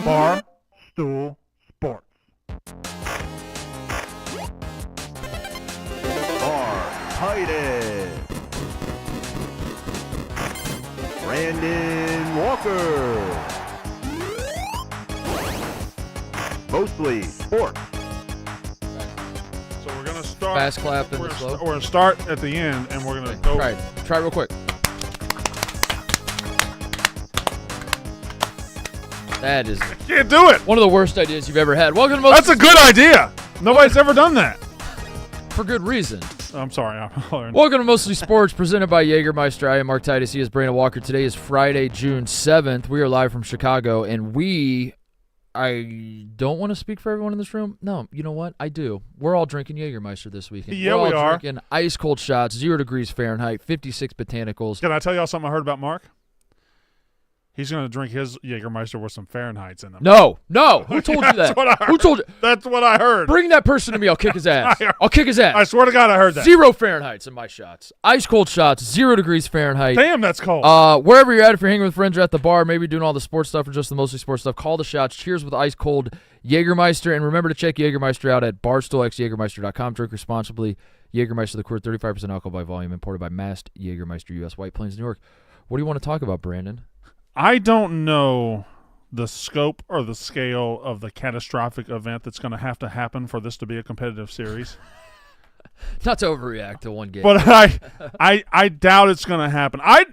Bar Stool Sports. Titus, Brandon Walker, mostly sports. So we're gonna start fast clap and we're slow. gonna start at the end, and we're gonna go. Try real quick. That is Can't do it. one of the worst ideas you've ever had. Welcome to That's a good idea. Nobody's ever done that. for good reason. I'm sorry. Welcome to Mostly Sports, presented by Jägermeister. I am Mark Titus. He is Brandon Walker. Today is Friday, June 7th. We are live from Chicago, and I don't want to speak for everyone in this room. No, you know what? I do. We're all drinking Jägermeister this weekend. Yeah, We're we all are. drinking ice-cold shots, 0 degrees Fahrenheit, 56 botanicals. Can I tell y'all something I heard about Mark? He's going to drink his Jägermeister with some Fahrenheits in them. No. Who told you that? That's what I heard. Who told you? That's what I heard. Bring that person to me. I'll kick his ass. I'll kick his ass. I swear to God, I heard that. 0 Fahrenheits in my shots. Ice cold shots, 0 degrees Fahrenheit. Damn, that's cold. Wherever you're at, if you're hanging with friends or at the bar, maybe doing all the sports stuff or just the mostly sports stuff, call the shots. Cheers with ice cold Jägermeister. And remember to check Jägermeister out at barstoolxjagermeister.com. Drink responsibly. Jägermeister liqueur, 35% alcohol by volume, imported by Mast Jägermeister, U.S., White Plains, New York. What do you want to talk about, Brandon? I don't know the scope or the scale of the catastrophic event that's going to happen for this to be a competitive series. Not to overreact to one game. But I doubt it's going to happen. I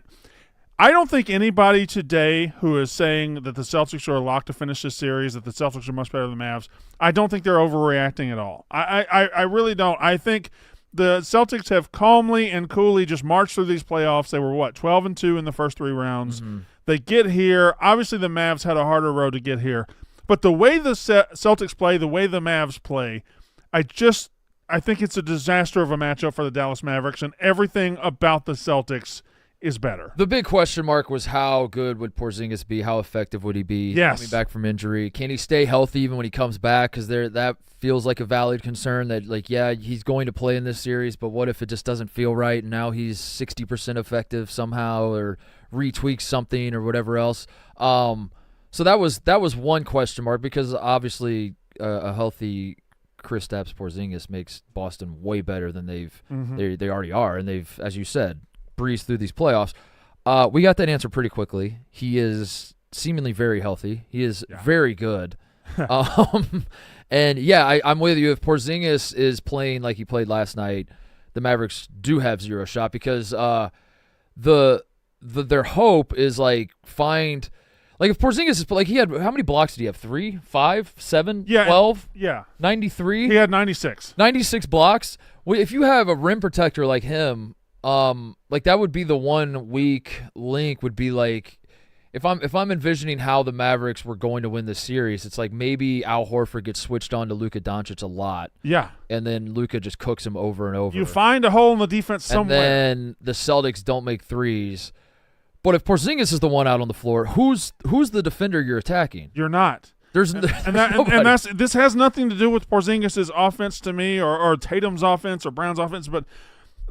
don't think anybody today who is saying that the Celtics are locked to finish this series, that the Celtics are much better than the Mavs, I don't think they're overreacting at all. I really don't. I think the Celtics have calmly and coolly just marched through these playoffs. They were, 12-2 in the first 3 rounds. Mm-hmm. They get here. Obviously, the Mavs had a harder road to get here. But the way the Celtics play, the way the Mavs play, I think it's a disaster of a matchup for the Dallas Mavericks, and everything about the Celtics is better. The big question mark was how good would Porzingis be? How effective would he be coming back from injury? Can he stay healthy even when he comes back? Because that feels like a valid concern that, he's going to play in this series, but what if it just doesn't feel right and now he's 60% effective somehow or retweaks something or whatever else? So that was one question mark because obviously a healthy Kristaps Porzingis makes Boston way better than they already are, and they've, as you said, breeze through these playoffs. We got that answer pretty quickly. He is seemingly very healthy. He is very good. And I'm with you. If Porzingis is playing like he played last night, the Mavericks do have 0 shot because their hope is find if Porzingis is he had how many blocks did he have? 3, 5, 7, 12? 93? He had 96. 96 blocks. Well, if you have a rim protector like him, that would be the one weak link. Would be if I'm envisioning how the Mavericks were going to win this series, it's maybe Al Horford gets switched on to Luka Doncic a lot. Yeah. And then Luka just cooks him over and over. You find a hole in the defense somewhere. And then the Celtics don't make threes. But if Porzingis is the one out on the floor, who's the defender you're attacking? You're not. There's this has nothing to do with Porzingis' offense to me or Tatum's offense or Brown's offense, but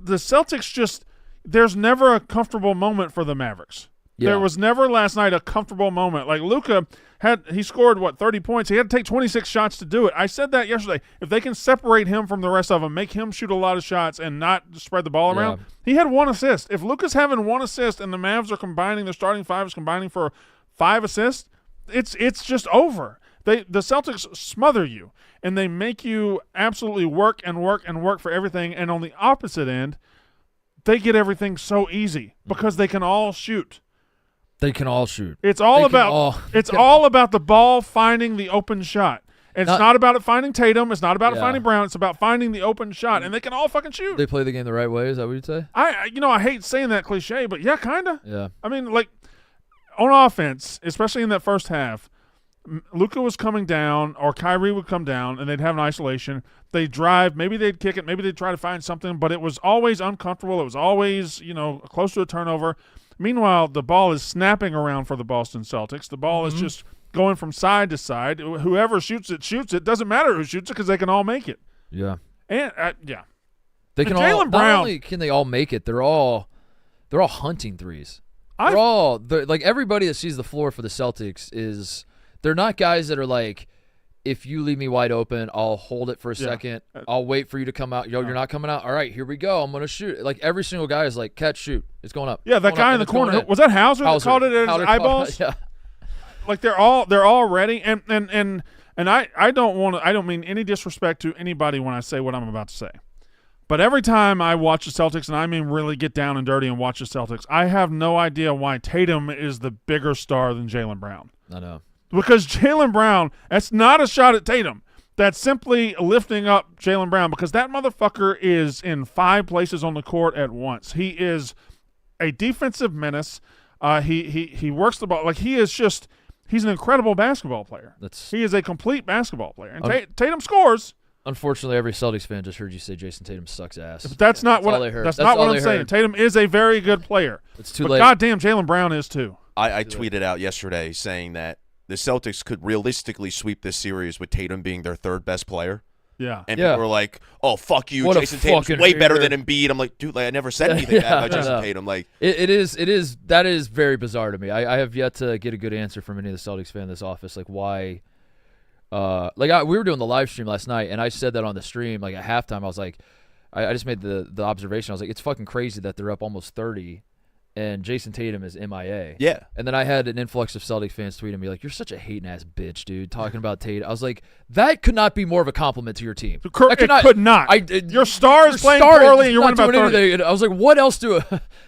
the Celtics there's never a comfortable moment for the Mavericks. Yeah. There was never last night a comfortable moment. Luka he scored 30 points. He had to take 26 shots to do it. I said that yesterday. If they can separate him from the rest of them, make him shoot a lot of shots and not spread the ball around. He had 1 assist. If Luka's having 1 assist and the Mavs are combining, their starting 5 is combining for 5 assists, it's just over. The Celtics smother you, and they make you absolutely work and work and work for everything. And on the opposite end, they get everything so easy because they can all shoot. They can all shoot. It's all about the ball finding the open shot. It's not about it finding Tatum. It's not about it finding Brown. It's about finding the open shot, and they can all fucking shoot. They play the game the right way. Is that what you'd say? I hate saying that cliche, but yeah, kind of. Yeah. I mean, on offense, especially in that first half, Luka was coming down, or Kyrie would come down, and they'd have an isolation. They'd drive. Maybe they'd kick it. Maybe they'd try to find something, but it was always uncomfortable. It was always, close to a turnover. Meanwhile, the ball is snapping around for the Boston Celtics. The ball is just going from side to side. Whoever shoots it, shoots it. Doesn't matter who shoots it because they can all make it. Yeah. And, They can all, not only can they all make it, they're all hunting threes. Everybody that sees the floor for the Celtics they're not guys that are like, if you leave me wide open, I'll hold it for a second. I'll wait for you to come out. Yo, you're not coming out. All right, here we go. I'm going to shoot. Like, every single guy is like, catch, shoot. It's going up. Yeah, that guy in the corner. Was that Hauser that called it at his eyeballs? Yeah. Like, they're all ready. And I don't mean any disrespect to anybody when I say what I'm about to say. But every time I watch the Celtics, and I mean really get down and dirty and watch the Celtics, I have no idea why Tatum is the bigger star than Jaylen Brown. I know. Because Jaylen Brown, that's not a shot at Tatum. That's simply lifting up Jaylen Brown because that motherfucker is in 5 places on the court at once. He is a defensive menace. He works the ball. Like, he's an incredible basketball player. He is a complete basketball player. And Tatum scores. Unfortunately, every Celtics fan just heard you say Jason Tatum sucks ass. But that's not what I'm saying. Tatum is a very good player. It's too late. Goddamn, Jaylen Brown is too. I tweeted out yesterday saying that the Celtics could realistically sweep this series with Tatum being their 3rd best player. Yeah. And people were like, oh, fuck you. Jason Tatum's way better than Embiid. I'm like, dude, I never said anything bad about Jason Tatum. Like, that is very bizarre to me. I have yet to get a good answer from any of the Celtics fans in this office, like why. We were doing the live stream last night, and I said that on the stream, like at halftime, I was like, I just made the observation. I was like, it's fucking crazy that they're up almost 30, and Jason Tatum is MIA. Yeah. And then I had an influx of Celtics fans tweeting me like, you're such a hating ass bitch, dude, talking about Tatum. I was like, that could not be more of a compliment to your team. It could not. Your star is playing poorly, and you're winning by 30. And I was like, what else do?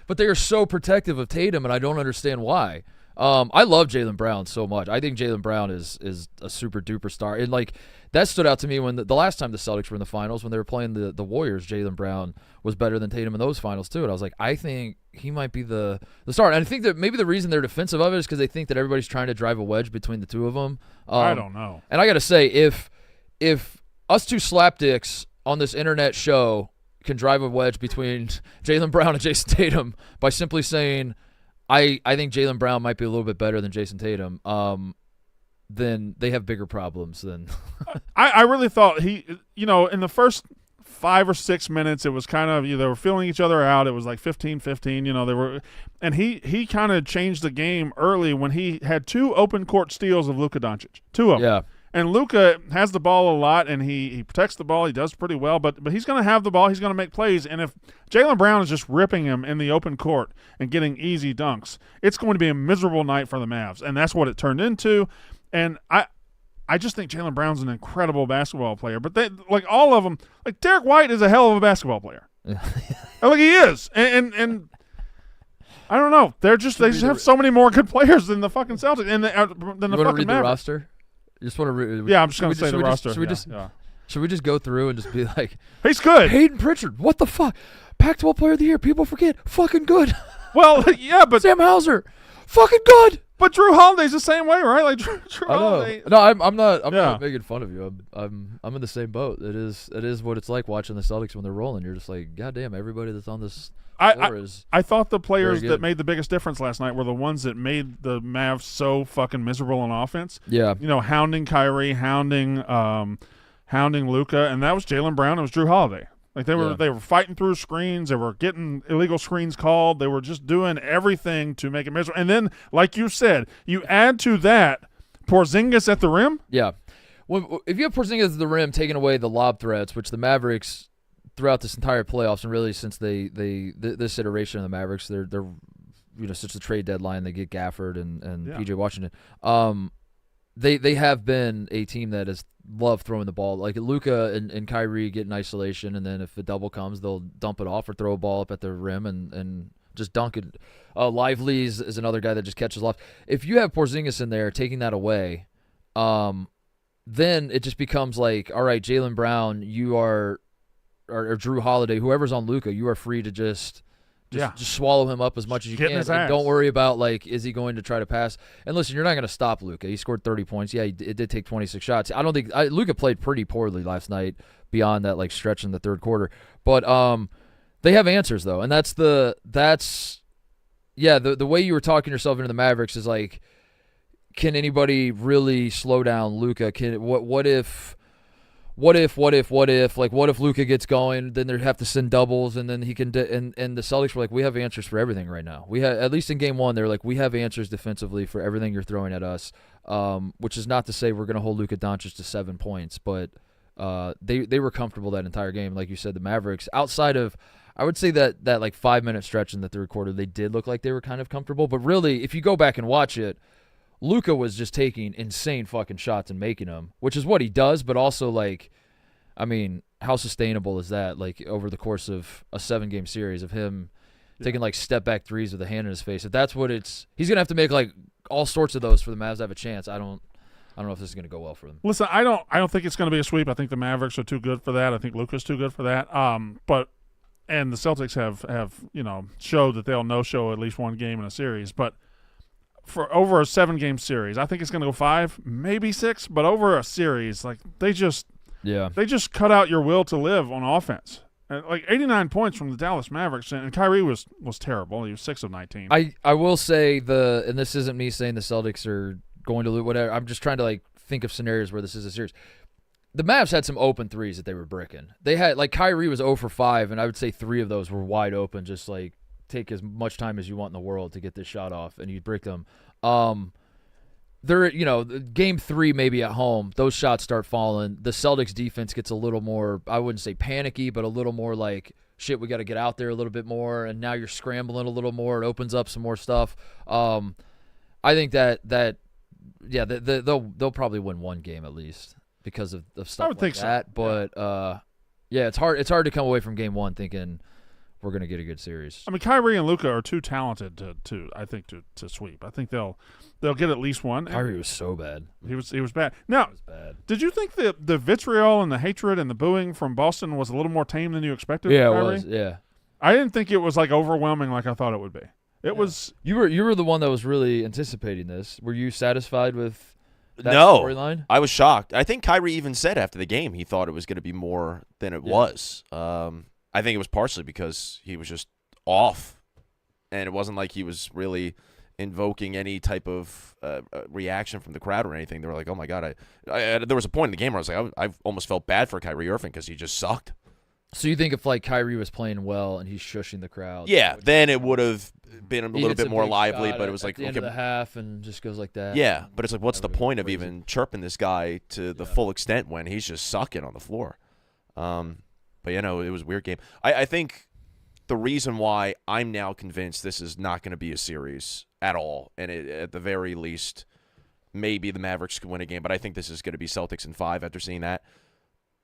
But they are so protective of Tatum, and I don't understand why. I love Jaylen Brown so much. I think Jaylen Brown is a super duper star. And like that stood out to me when the last time the Celtics were in the finals when they were playing the Warriors. Jaylen Brown was better than Tatum in those finals too. And I was like, I think he might be the star. And I think that maybe the reason they're defensive of it is because they think that everybody's trying to drive a wedge between the two of them. I don't know. And I got to say, if us two slapdicks on this internet show can drive a wedge between Jaylen Brown and Jason Tatum by simply saying, I think Jaylen Brown might be a little bit better than Jason Tatum, then they have bigger problems than I really thought in the first 5 or 6 minutes, it was kind of they were feeling each other out. It was like 15-15, they were, and he kind of changed the game early when he had 2 open court steals of Luka Doncic, 2 of them. Yeah. And Luka has the ball a lot, and he protects the ball. He does pretty well, but he's going to have the ball. He's going to make plays. And if Jaylen Brown is just ripping him in the open court and getting easy dunks, it's going to be a miserable night for the Mavs. And that's what it turned into. And I just think Jaylen Brown's an incredible basketball player. But like all of them, like Derek White is a hell of a basketball player. Like he is. And I don't know. They just have so many more good players than the fucking Celtics than the fucking Mavericks. The roster? You just want to I'm just going to say the roster. Should we just go through and just be like, he's good. Hayden Pritchard, what the fuck? Pac-12 Player of the Year. People forget. Fucking good. Well, yeah, but Sam Hauser, fucking good. But Drew Holiday's the same way, right? Like Drew Holiday. No, I'm not making fun of you. I'm in the same boat. It is what it's like watching the Celtics when they're rolling. You're just like, goddamn, everybody that's on this. I thought the players that made the biggest difference last night were the ones that made the Mavs so fucking miserable on offense. Yeah. Hounding Kyrie, hounding Luka, and that was Jaylen Brown. It was Drew Holiday. Like they were fighting through screens. They were getting illegal screens called. They were just doing everything to make it miserable. And then, like you said, you add to that Porzingis at the rim. Yeah. If you have Porzingis at the rim taking away the lob threats, which the Mavericks throughout this entire playoffs and really since this iteration of the Mavericks, they're since the trade deadline, they get Gafford and PJ Washington. They have been a team that has loved throwing the ball. Like Luka and Kyrie get in isolation, and then if a double comes, they'll dump it off or throw a ball up at the rim and just dunk it. Lively is another guy that just catches off. If you have Porzingis in there taking that away, then it just becomes like, all right, Jaylen Brown, you are, or Drew Holiday, whoever's on Luka, you are free to just swallow him up as much as you can. And don't worry about, like, is he going to try to pass? And listen, you're not going to stop Luka. He scored 30 points. Yeah, it did take 26 shots. I don't think Luka played pretty poorly last night beyond that, like, stretch in the third quarter. But they have answers, though. And the way you were talking yourself into the Mavericks is like, can anybody really slow down Luka? What what if? Like, what if Luka gets going? Then they have to send doubles, and then he can. And the Celtics were like, we have answers for everything right now. We have, at least in game one, they're like, we have answers defensively for everything you're throwing at us. Which is not to say we're going to hold Luka Doncic to 7 points, but they were comfortable that entire game. Like you said, the Mavericks, outside of, I would say that like 5-minute stretch in the third quarter, they did look like they were kind of comfortable. But really, if you go back and watch it, Luka was just taking insane fucking shots and making them, which is what he does, but also, like, I mean, how sustainable is that, like, over the course of a 7-game series of him taking, like, step-back threes with a hand in his face? If that's what it's – he's going to have to make, like, all sorts of those for the Mavs to have a chance. I don't know if this is going to go well for them. Listen, I don't think it's going to be a sweep. I think the Mavericks are too good for that. I think Luka's too good for that. And the Celtics have showed that they'll no-show at least one game in a series, but – for over a 7-game series, I think it's going to go 5, maybe 6, but over a series, like they just cut out your will to live on offense. Like 89 points from the Dallas Mavericks, and Kyrie was terrible. He was 6 of 19. I will say and this isn't me saying the Celtics are going to lose, whatever. I'm just trying to like think of scenarios where this is a series. The Mavs had some open threes that they were bricking. They had, like, Kyrie was 0 for 5, and I would say 3 of those were wide open, just like, take as much time as you want in the world to get this shot off, and you brick them. Game 3 maybe at home, those shots start falling. The Celtics defense gets a little more, I wouldn't say panicky, but a little more like, shit, we got to get out there a little bit more, and now you're scrambling a little more. It opens up some more stuff. I think they'll probably win one game at least because of stuff like that. So. But it's hard to come away from game 1 thinking we're going to get a good series. I mean, Kyrie and Luka are too talented to sweep. I think they'll get at least one. Kyrie was so bad. He was bad. Now, did you think the vitriol and the hatred and the booing from Boston was a little more tame than you expected? Yeah, it was. Yeah. I didn't think it was like overwhelming like I thought it would be. It was. You were the one that was really anticipating this. Were you satisfied with that storyline? I was shocked. I think Kyrie even said after the game he thought it was going to be more than it was. I think it was partially because he was just off, and it wasn't like he was really invoking any type of reaction from the crowd or anything. They were like, "Oh my God!" There was a point in the game where I was like, I almost felt bad for Kyrie Irving because he just sucked. So you think if like Kyrie was playing well and he's shushing the crowd, then it would have been a little bit more lively. But it was like the end of the half and just goes like that. Yeah, but it's like, what's the point of even chirping this guy to the full extent when he's just sucking on the floor? But, it was a weird game. I think the reason why I'm now convinced this is not going to be a series at all, and at the very least, maybe the Mavericks could win a game, but I think this is going to be Celtics in 5 after seeing that.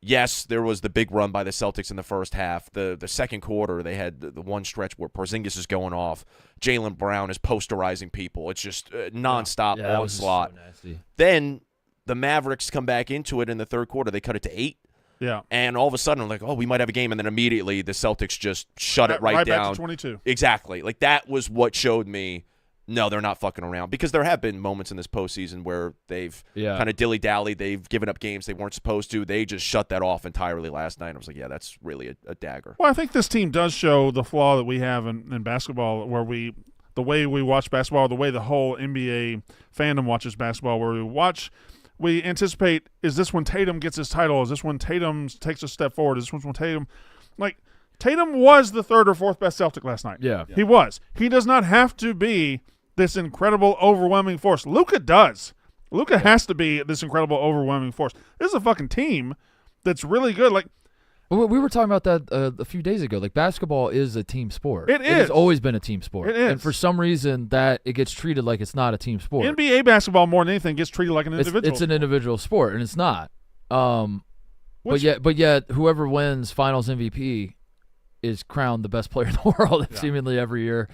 Yes, there was the big run by the Celtics in the first half. The second quarter, they had the one stretch where Porzingis is going off. Jaylen Brown is posterizing people. It's just nonstop onslaught. So nasty. Then the Mavericks come back into it in the third quarter. They cut it to 8. Yeah. And all of a sudden, I'm like, oh, we might have a game. And then immediately the Celtics just shut it right down. Back to 22. Exactly. Like, that was what showed me, no, they're not fucking around. Because there have been moments in this postseason where they've kind of dilly-dallied. They've given up games they weren't supposed to. They just shut that off entirely last night. I was like, yeah, that's really a dagger. Well, I think this team does show the flaw that we have in basketball, where the way we watch basketball, the way the whole NBA fandom watches basketball, where we anticipate, is this when Tatum gets his title? Is this when Tatum takes a step forward? Is this when Tatum – Tatum was the 3rd or 4th best Celtic last night. Yeah. He was. He does not have to be this incredible, overwhelming force. Luka does. Luka has to be this incredible, overwhelming force. This is a fucking team that's really good. Like, we were talking about that a few days ago. Like, basketball is a team sport. It is. It has always been a team sport. It is. And for some reason, that it gets treated like it's not a team sport. NBA basketball, more than anything, gets treated like an individual It's an individual sport, and it's not. But yet, whoever wins Finals MVP is crowned the best player in the world seemingly every year,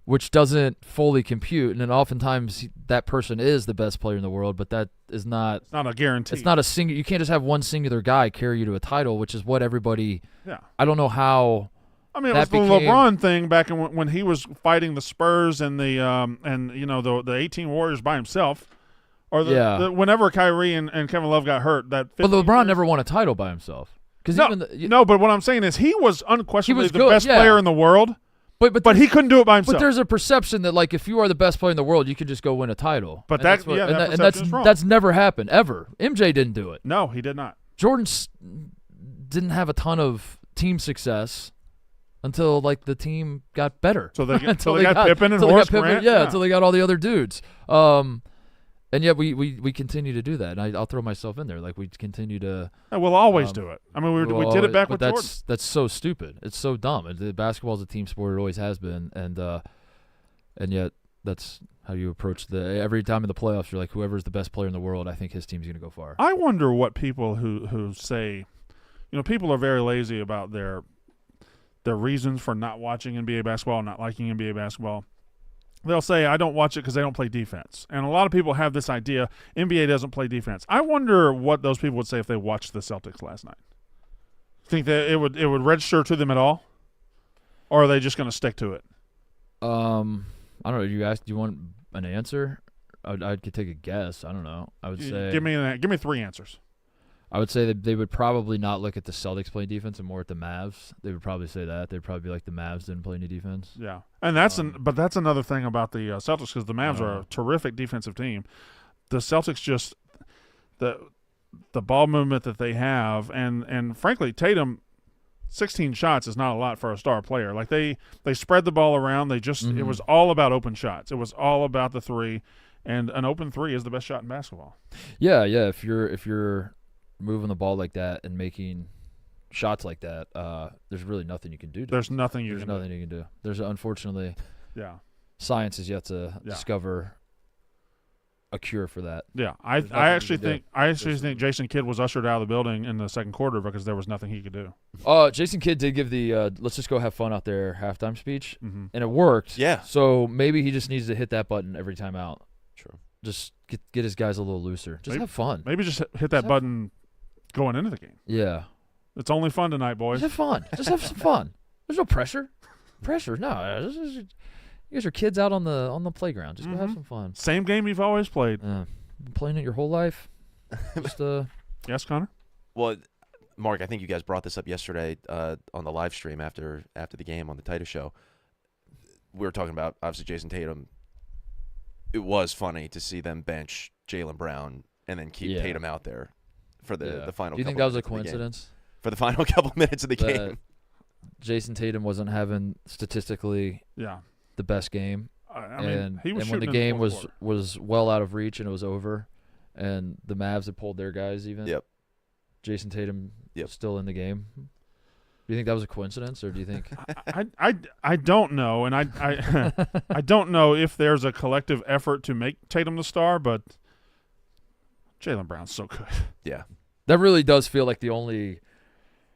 which doesn't fully compute. And then oftentimes that person is the best player in the world, but that is not. It's not a guarantee. It's not a single. You can't just have one singular guy carry you to a title, which is what everybody. Yeah. I don't know how. I mean, it was the LeBron thing back when he was fighting the Spurs and the 18 Warriors by himself. Or whenever Kyrie and Kevin Love got hurt, but LeBron never won a title by himself. No, but what I'm saying is he was unquestionably the good, best player in the world, but he couldn't do it by himself. But there's a perception that, like, if you are the best player in the world, you could just go win a title. But that's wrong. That's never happened, ever. MJ didn't do it. No, he did not. Jordan didn't have a ton of team success until like the team got better. So they got Pippen and Horace Grant. Yeah, until they got all the other dudes. And yet we continue to do that. And I'll throw myself in there. Like we continue to. We'll always do it. I mean, we did it back with Jordan. That's so stupid. It's so dumb. Basketball is a team sport. It always has been. And yet that's how you approach every time in the playoffs. You're like, whoever's the best player in the world, I think his team's going to go far. I wonder what people who say, people are very lazy about their reasons for not watching NBA basketball, not liking NBA basketball. They'll say, I don't watch it because they don't play defense. And a lot of people have this idea, NBA doesn't play defense. I wonder what those people would say if they watched the Celtics last night. Think that it would register to them at all? Or are they just going to stick to it? I don't know. Do you want an answer? I could take a guess. I don't know. I would say give me 3 answers. I would say that they would probably not look at the Celtics playing defense and more at the Mavs. They would probably say that. They'd probably be like the Mavs didn't play any defense. Yeah, and but that's another thing about the Celtics because the Mavs are a terrific defensive team. The Celtics just the ball movement that they have, and frankly, Tatum, 16 shots is not a lot for a star player. Like they spread the ball around. They just it was all about open shots. It was all about the three, and an open three is the best shot in basketball. Yeah. If you're moving the ball like that and making shots like that, there's really nothing you can do. There's nothing you can do. There's unfortunately, science is yet to discover a cure for that. Yeah, I actually think Jason Kidd was ushered out of the building in the second quarter because there was nothing he could do. Jason Kidd did give the let's just go have fun out there halftime speech, and it worked. Yeah. So maybe he just needs to hit that button every time out. True. Just get his guys a little looser. Just have fun. Maybe just hit that button going into the game. Yeah. It's only fun tonight, boys. Just have fun. Just have some fun. There's no pressure. No. You guys are kids out on the playground. Just go have some fun. Same game you've always played. Been playing it your whole life. Just Yes, Connor? Well, Mark, I think you guys brought this up yesterday on the live stream after the game on the Titus show. We were talking about, obviously, Jason Tatum. It was funny to see them bench Jaylen Brown and then keep Tatum out there for the final. Do you think that was a coincidence? For the final couple minutes of the game. Jason Tatum wasn't having statistically the best game. He was and when the game was well out of reach and it was over, and the Mavs had pulled their guys even. Yep. Jason Tatum was still in the game. Do you think that was a coincidence, or do you think? I don't know, and I don't know if there's a collective effort to make Tatum the star, but Jaylen Brown's so good. Yeah, that really does feel like the only.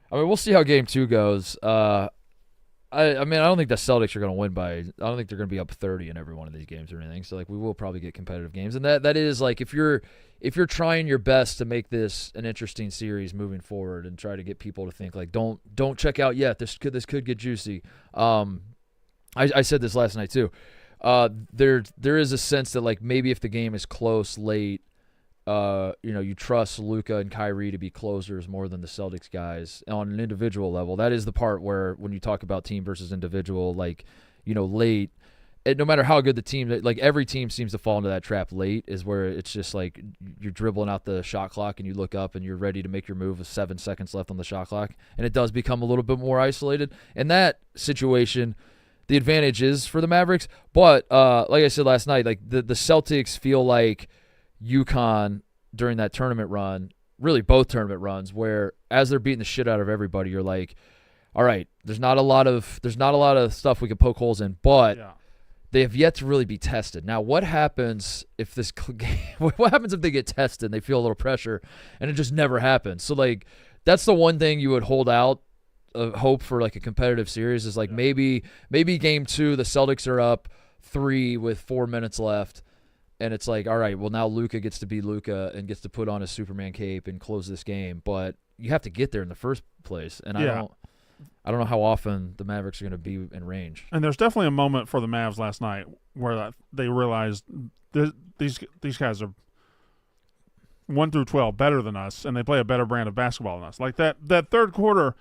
I mean, we'll see how Game 2 goes. I don't think the Celtics are going to win by. I don't think they're going to be up 30 in every one of these games or anything. So like, we will probably get competitive games, and that is like if you're trying your best to make this an interesting series moving forward and try to get people to think like don't check out yet. This could get juicy. I said this last night too. There is a sense that like maybe if the game is close late, you trust Luka and Kyrie to be closers more than the Celtics guys on an individual level. That is the part where when you talk about team versus individual, like, late, no matter how good the team, like every team seems to fall into that trap late is where it's just like you're dribbling out the shot clock and you look up and you're ready to make your move with 7 seconds left on the shot clock. And it does become a little bit more isolated. In that situation, the advantage is for the Mavericks. But like I said last night, like the Celtics feel like UConn during that tournament run, really both tournament runs, where as they're beating the shit out of everybody, you're like, all right, there's not a lot of stuff we can poke holes in, but they have yet to really be tested. Now, what happens if what happens if they get tested and they feel a little pressure and it just never happens? So like that's the one thing you would hold out hope for, like a competitive series, is like maybe Game 2 the Celtics are up 3 with 4 minutes left. And it's like, all right, well, now Luka gets to be Luka and gets to put on his Superman cape and close this game. But you have to get there in the first place. And I don't know how often the Mavericks are going to be in range. And there's definitely a moment for the Mavs last night where they realized these guys are 1 through 12 better than us, and they play a better brand of basketball than us. Like that third quarter,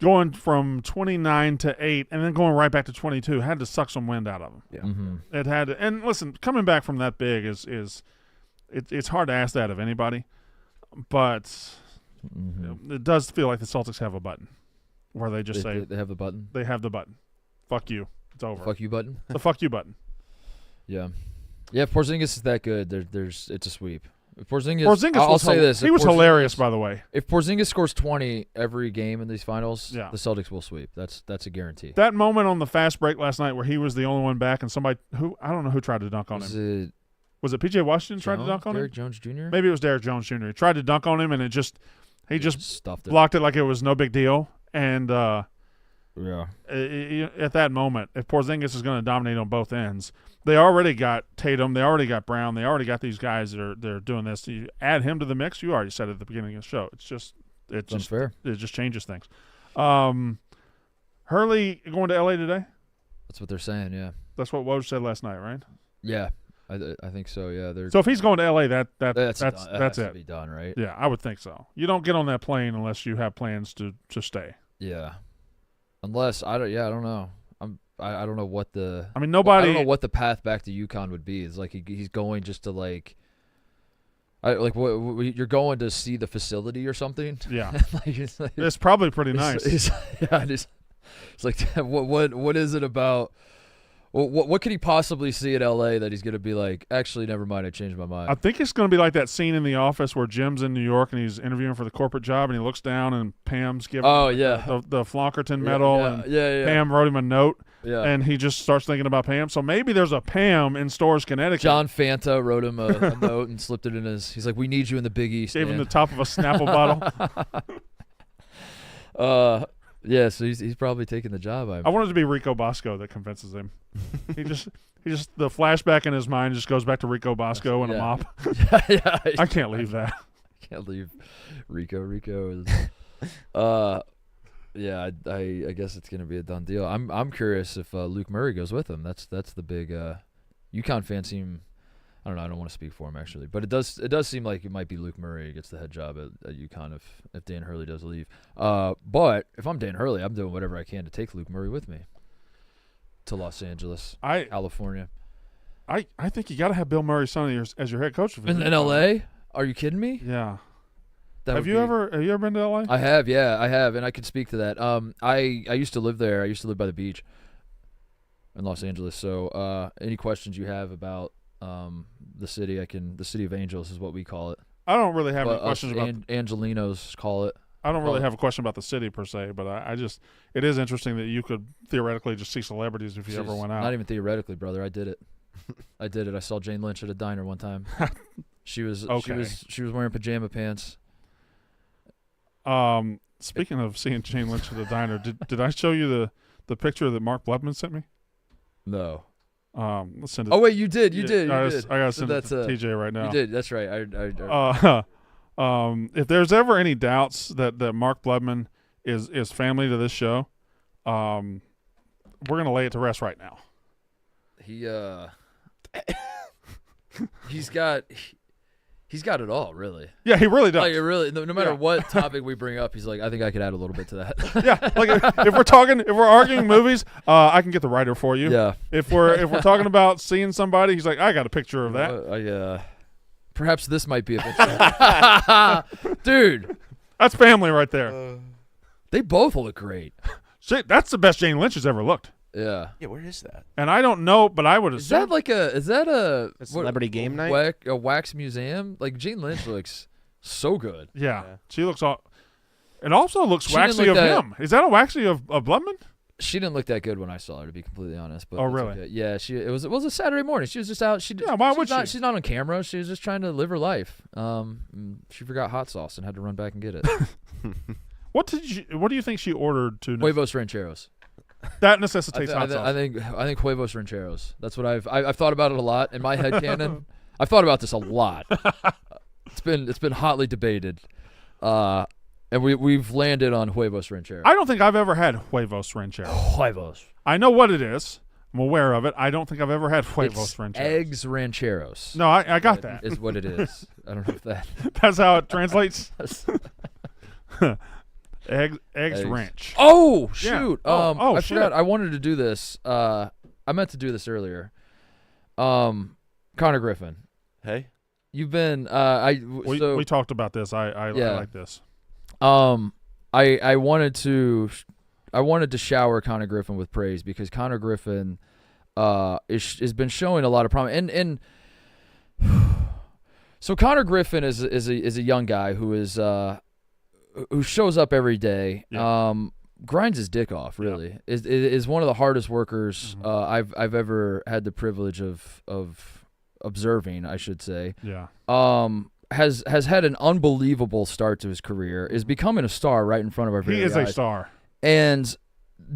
going from 29 to 8 and then going right back to 22 had to suck some wind out of them. Yeah. Mm-hmm. It had to, and listen, coming back from that big is it's hard to ask that of anybody, but it does feel like the Celtics have a button where they just say they have the button. They have the button. Fuck you. It's over. Fuck you button. The fuck you button. Yeah. If Porzingis is that good, it's a sweep. If Porzingis, I'll say this: he was hilarious, by the way. If Porzingis scores 20 every game in these finals, the Celtics will sweep. That's a guarantee. That moment on the fast break last night where he was the only one back, and somebody who I don't know who tried to dunk on him. Was it P.J. Washington tried to dunk on Derrick him? Jones Jr. Maybe it was Derrick Jones Jr. He tried to dunk on him, and he just stuffed blocked it like it was no big deal. And at that moment, if Porzingis is going to dominate on both ends, they already got Tatum, they already got Brown, they already got these guys that are doing this. You add him to the mix. You already said it at the beginning of the show. It's just fair. It just changes things. Hurley going to L.A. today? That's what they're saying. Yeah. That's what Woj said last night, right? Yeah. I think so. Yeah. So if he's going to L.A., that's it. To be done, right? Yeah, I would think so. You don't get on that plane unless you have plans to stay. Yeah. Unless I don't know. I don't know what the. I mean, nobody. I don't know what the path back to UConn would be. It's like he's going just to what you're going to see the facility or something. Yeah. It's probably pretty nice. It's like what is it about? What could he possibly see at LA that he's going to be like, actually, never mind, I changed my mind? I think it's going to be like that scene in The Office where Jim's in New York and he's interviewing for the corporate job and he looks down and Pam's giving the Flonkerton medal and Pam wrote him a note and he just starts thinking about Pam. So maybe there's a Pam in Storrs, Connecticut. John Fanta wrote him a note and slipped it in his – he's like, we need you in the Big East. Gave him the top of a Snapple bottle. Yeah, so he's probably taking the job. I want it to be Rico Bosco that convinces him. He just the flashback in his mind just goes back to Rico Bosco and a mop. I can't leave that. I can't leave Rico is I guess it's gonna be a done deal. I'm curious if Luke Murray goes with him. That's the big UConn fans seem. I don't know. I don't want to speak for him actually, but it does seem like it might be Luke Murray who gets the head job at UConn if Dan Hurley does leave. But if I'm Dan Hurley, I'm doing whatever I can to take Luke Murray with me to Los Angeles, California. I think you got to have Bill Murray's son as your head coach. In LA? Are you kidding me? Yeah. Have you ever been to LA? I have, and I could speak to that. I used to live there. I used to live by the beach in Los Angeles. So any questions you have about the city, the City of Angels is what we call it. I don't really have any questions about Angelinos call it. I don't really have a question about the city per se, but it is interesting that you could theoretically just see celebrities if you ever went out. Not even theoretically, brother. I did it. I saw Jane Lynch at a diner one time. She was wearing pajama pants. Speaking of seeing Jane Lynch at a diner, did I show you the picture that Mark Blebman sent me? No. Let's send it. Oh wait, you did. I gotta send it to TJ right now. You did. That's right. If there's ever any doubts that Mark Blebman is family to this show, we're gonna lay it to rest right now. He's got it all, really. Yeah, he really does. Like, really, no matter what topic we bring up, he's like, I think I could add a little bit to that. Yeah, like if we're arguing movies, I can get the writer for you. Yeah. If we're talking about seeing somebody, he's like, I got a picture of that. Perhaps this might be a picture. Dude, that's family right there. They both look great. Shit, that's the best Jane Lynch has ever looked. Yeah. Yeah, where is that? And I don't know, but I would assume. Is that a celebrity game night? A wax museum? Like, Jane Lynch looks so good. Yeah. She looks all. It also looks waxy of him. Is that a waxy of Blebman? She didn't look that good when I saw her, to be completely honest. But really? Okay. Yeah. It was a Saturday morning. She was just out. Why would she? She's not on camera. She was just trying to live her life. She forgot hot sauce and had to run back and get it. What do you think she ordered to? Huevos rancheros. That necessitates hot sauce. I think huevos rancheros. That's what I've thought about it a lot in my head canon. I've thought about this a lot. It's been hotly debated, and we've landed on huevos rancheros. I don't think I've ever had huevos rancheros. Huevos. I know what it is. I'm aware of it. I don't think I've ever had huevos rancheros. Eggs rancheros. No, I got that. Is what it is. I don't know if that. That's how it translates. Eggs ranch. Oh shoot! Yeah. I forgot. I wanted to do this. I meant to do this earlier. Conor Griffin. Hey, you've been. We talked about this. I like this. I wanted to shower Conor Griffin with praise because Conor Griffin has been showing a lot of promise. And so Conor Griffin is a young guy who shows up every day. Yeah. Grinds his dick off, really. Yeah. Is one of the hardest workers I've ever had the privilege of observing, I should say. Yeah. Has had an unbelievable start to his career. Is becoming a star right in front of our very eyes. He is a star. And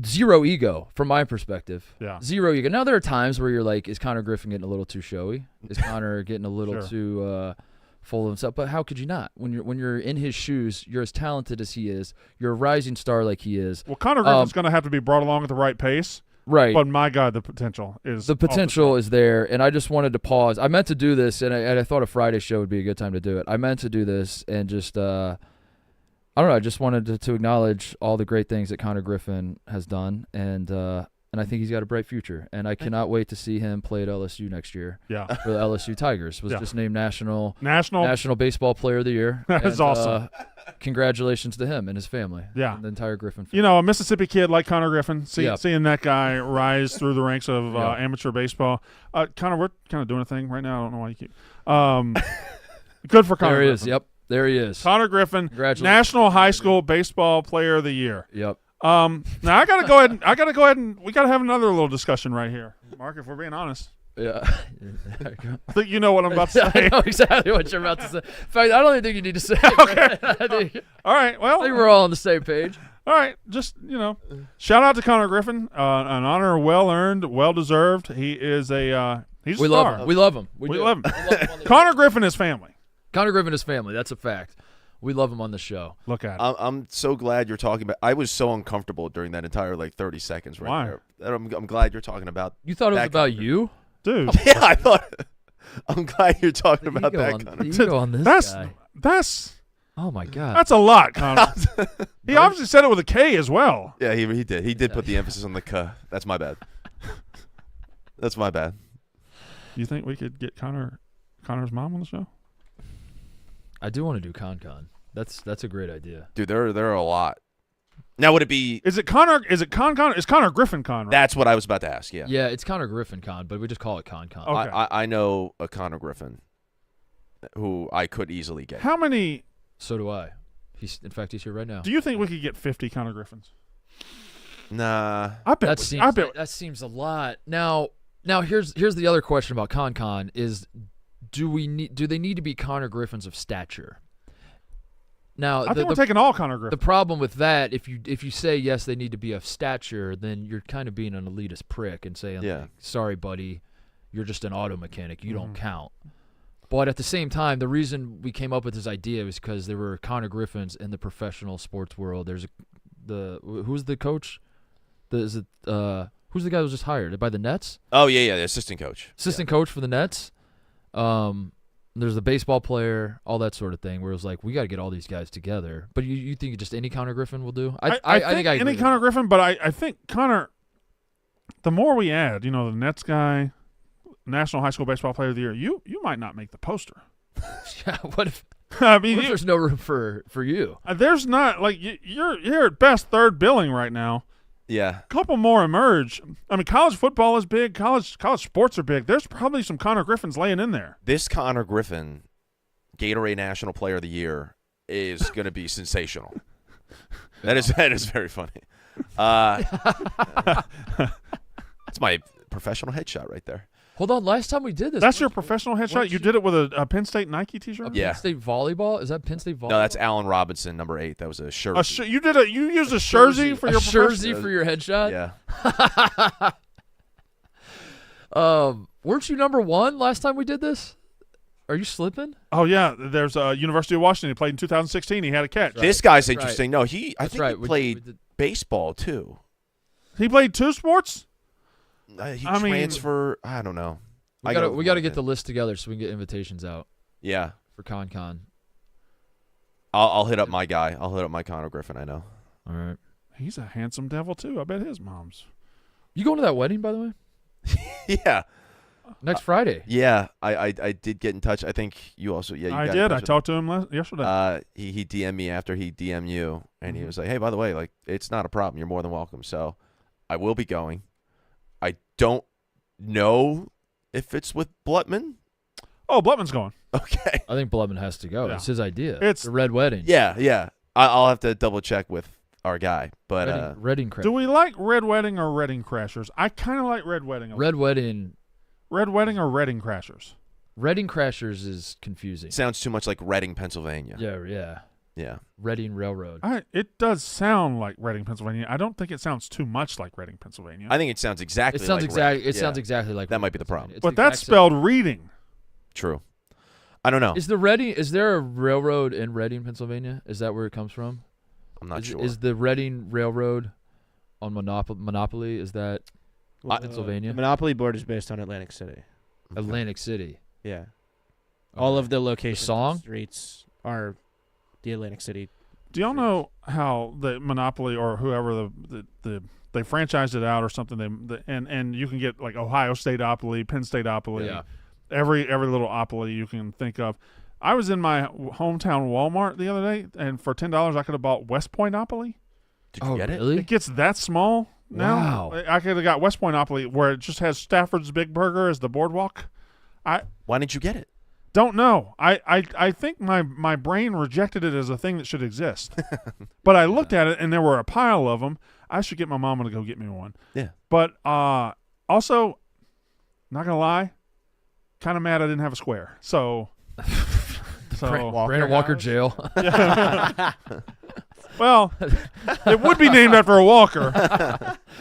zero ego from my perspective. Yeah. Zero ego. Now there are times where you're like, is Conor Griffin getting a little too showy? Is Conor getting a little too full of himself? But how could you not? When you're in his shoes, you're as talented as he is. You're a rising star like he is. Well, Conor Griffin's going to have to be brought along at the right pace. Right. But my God, the potential is there. And I just wanted to pause. I meant to do this, and I thought a Friday show would be a good time to do it. I meant to do this and just I don't know. I just wanted to acknowledge all the great things that Conor Griffin has done, and I think he's got a bright future. And I cannot wait to see him play at LSU next year. Yeah, for the LSU Tigers. Was just named National Baseball Player of the Year. That's awesome. Congratulations to him and his family. Yeah, and the entire Griffin family. You know, a Mississippi kid like Conor Griffin, seeing that guy rise through the ranks of amateur baseball. Conor, we're kind of doing a thing right now. I don't know why you keep. Good for Conor. There he Griffin. is. Yep. There he is. Conor Griffin, National High School Baseball Player of the Year. Yep. Now I gotta go ahead and we gotta have another little discussion right here, Mark. If we're being honest. Yeah. I think you know what I'm about to say. I know exactly what you're about to say. In fact, I don't even think you need to say it. Okay. All right. Well, I think we're all on the same page. All right. Just, shout out to Conor Griffin. An honor well earned, well deserved. He is he's a star. We love him. We love him. Conor Griffin is family. Conor Griffin is family. That's a fact. We love him on the show. Look at it. I'm so glad you're talking about. I was so uncomfortable during that entire 30 seconds right Why? there. And I'm glad you're talking about. You thought it was about you, dude? Yeah, I thought. I'm glad you're talking about that. The ego on this guy. That's. Oh my God. That's a lot, Conor. He obviously said it with a K as well. Yeah, he did. He did put the emphasis on the K. That's my bad. That's my bad. You think we could get Conor's mom on the show? I do want to do Con. That's a great idea, dude. There are a lot. Now, would it be? Is it Conor? Is it Con? Is Conor Griffin Con? Right? That's what I was about to ask. Yeah. Yeah, it's Conor Griffin Con, but we just call it Con. Okay. I know a Conor Griffin, who I could easily get. How many? So do I. In fact, he's here right now. Do you think we could get 50 Conor Griffins? Nah. I bet. That seems a lot. Now here's the other question about Con is. Do they need to be Conor Griffins of stature? Now, I think we're taking all Conor Griffins. The problem with that, if you say yes, they need to be of stature, then you're kind of being an elitist prick and saying, like, sorry, buddy, you're just an auto mechanic. You don't count. But at the same time, the reason we came up with this idea was because there were Conor Griffins in the professional sports world. There's who's the coach? Who's the guy who was just hired by the Nets? Oh yeah, the assistant coach. Coach for the Nets. There's the baseball player, all that sort of thing, where it was like, we got to get all these guys together. But you think just any Conor Griffin will do? I think any Conor Griffin, but I think Conor, the more we add, the Nets guy, National High School Baseball Player of the Year, you might not make the poster. Yeah, what if there's no room for you? There's not. Like, you're at best third billing right now. Yeah. A couple more emerge. I mean, college football is big. College sports are big. There's probably some Conor Griffins laying in there. This Conor Griffin, Gatorade National Player of the Year, is going to be sensational. That is very funny. It's my professional headshot right there. Hold on. Last time we did this. That's your professional headshot? You did it with a Penn State Nike t-shirt? Yeah. Penn State volleyball? Is that Penn State volleyball? No, that's Allen Robinson, number 8. That was a shirt. You used a jersey for your jersey for your headshot? Yeah. Weren't you number 1 last time we did this? Are you slipping? Oh yeah, there's University of Washington. He played in 2016. He had a catch. Right. This guy's interesting. Right. No, I think he played we baseball too. He played 2 sports? I don't know. We got to get the list together so we can get invitations out. Yeah. For Con. I'll hit up my guy. I'll hit up my Conor Griffin. I know. All right. He's a handsome devil too. I bet his mom's. You going to that wedding, by the way? Yeah. Next Friday. Yeah, I did get in touch. I think you also. Yeah, you I got in did. touch I with talked to him yesterday. He DM'd me after he DM'd you, and he was like, "Hey, by the way, like it's not a problem. You're more than welcome." So I will be going. I don't know if it's with Blutman. Oh, Blutman's going. Okay. I think Blutman has to go. Yeah. It's his idea. It's the Red Wedding. Yeah. I'll have to double check with our guy, but Reading Crashers. Do we like Red Wedding or Reading Crashers? I kind of like Red Wedding. Red Wedding. Red Wedding or Reading Crashers? Reading Crashers is confusing. sounds too much like Reading, Pennsylvania. Yeah. Reading Railroad. It does sound like Reading, Pennsylvania. I don't think it sounds too much like Reading, Pennsylvania. I think it sounds exactly. It sounds like exactly. Reading. It sounds exactly like. That might be the problem. It's but the that's exact same. spelled reading. True. I don't know. Is there a railroad in Reading, Pennsylvania? Is that where it comes from? I'm not sure. Is the Reading Railroad on Monopoly? Is that Pennsylvania? The Monopoly board is based on Atlantic City. Atlantic City. Yeah. All of the locations, song? streets are the Atlantic City. Do y'all know how the Monopoly or whoever they franchised it out or something? And you can get like Ohio Stateopoly, Penn Stateopoly, Yeah. every little opoly you can think of. I was in my hometown Walmart the other day, and for $10 I could have bought West Pointopoly. Did you get it? Really? It gets that small now. Wow. I could have got West Pointopoly where it just has Stafford's Big Burger as the boardwalk. Why didn't you get it? Don't know. I think my brain rejected it as a thing that should exist. But I looked at it, and there were a pile of them. I should get my mama to go get me one. Yeah. But also, not going to lie, kind of mad I didn't have a square. So Brandon Walker jail. well, it would be named after a Walker.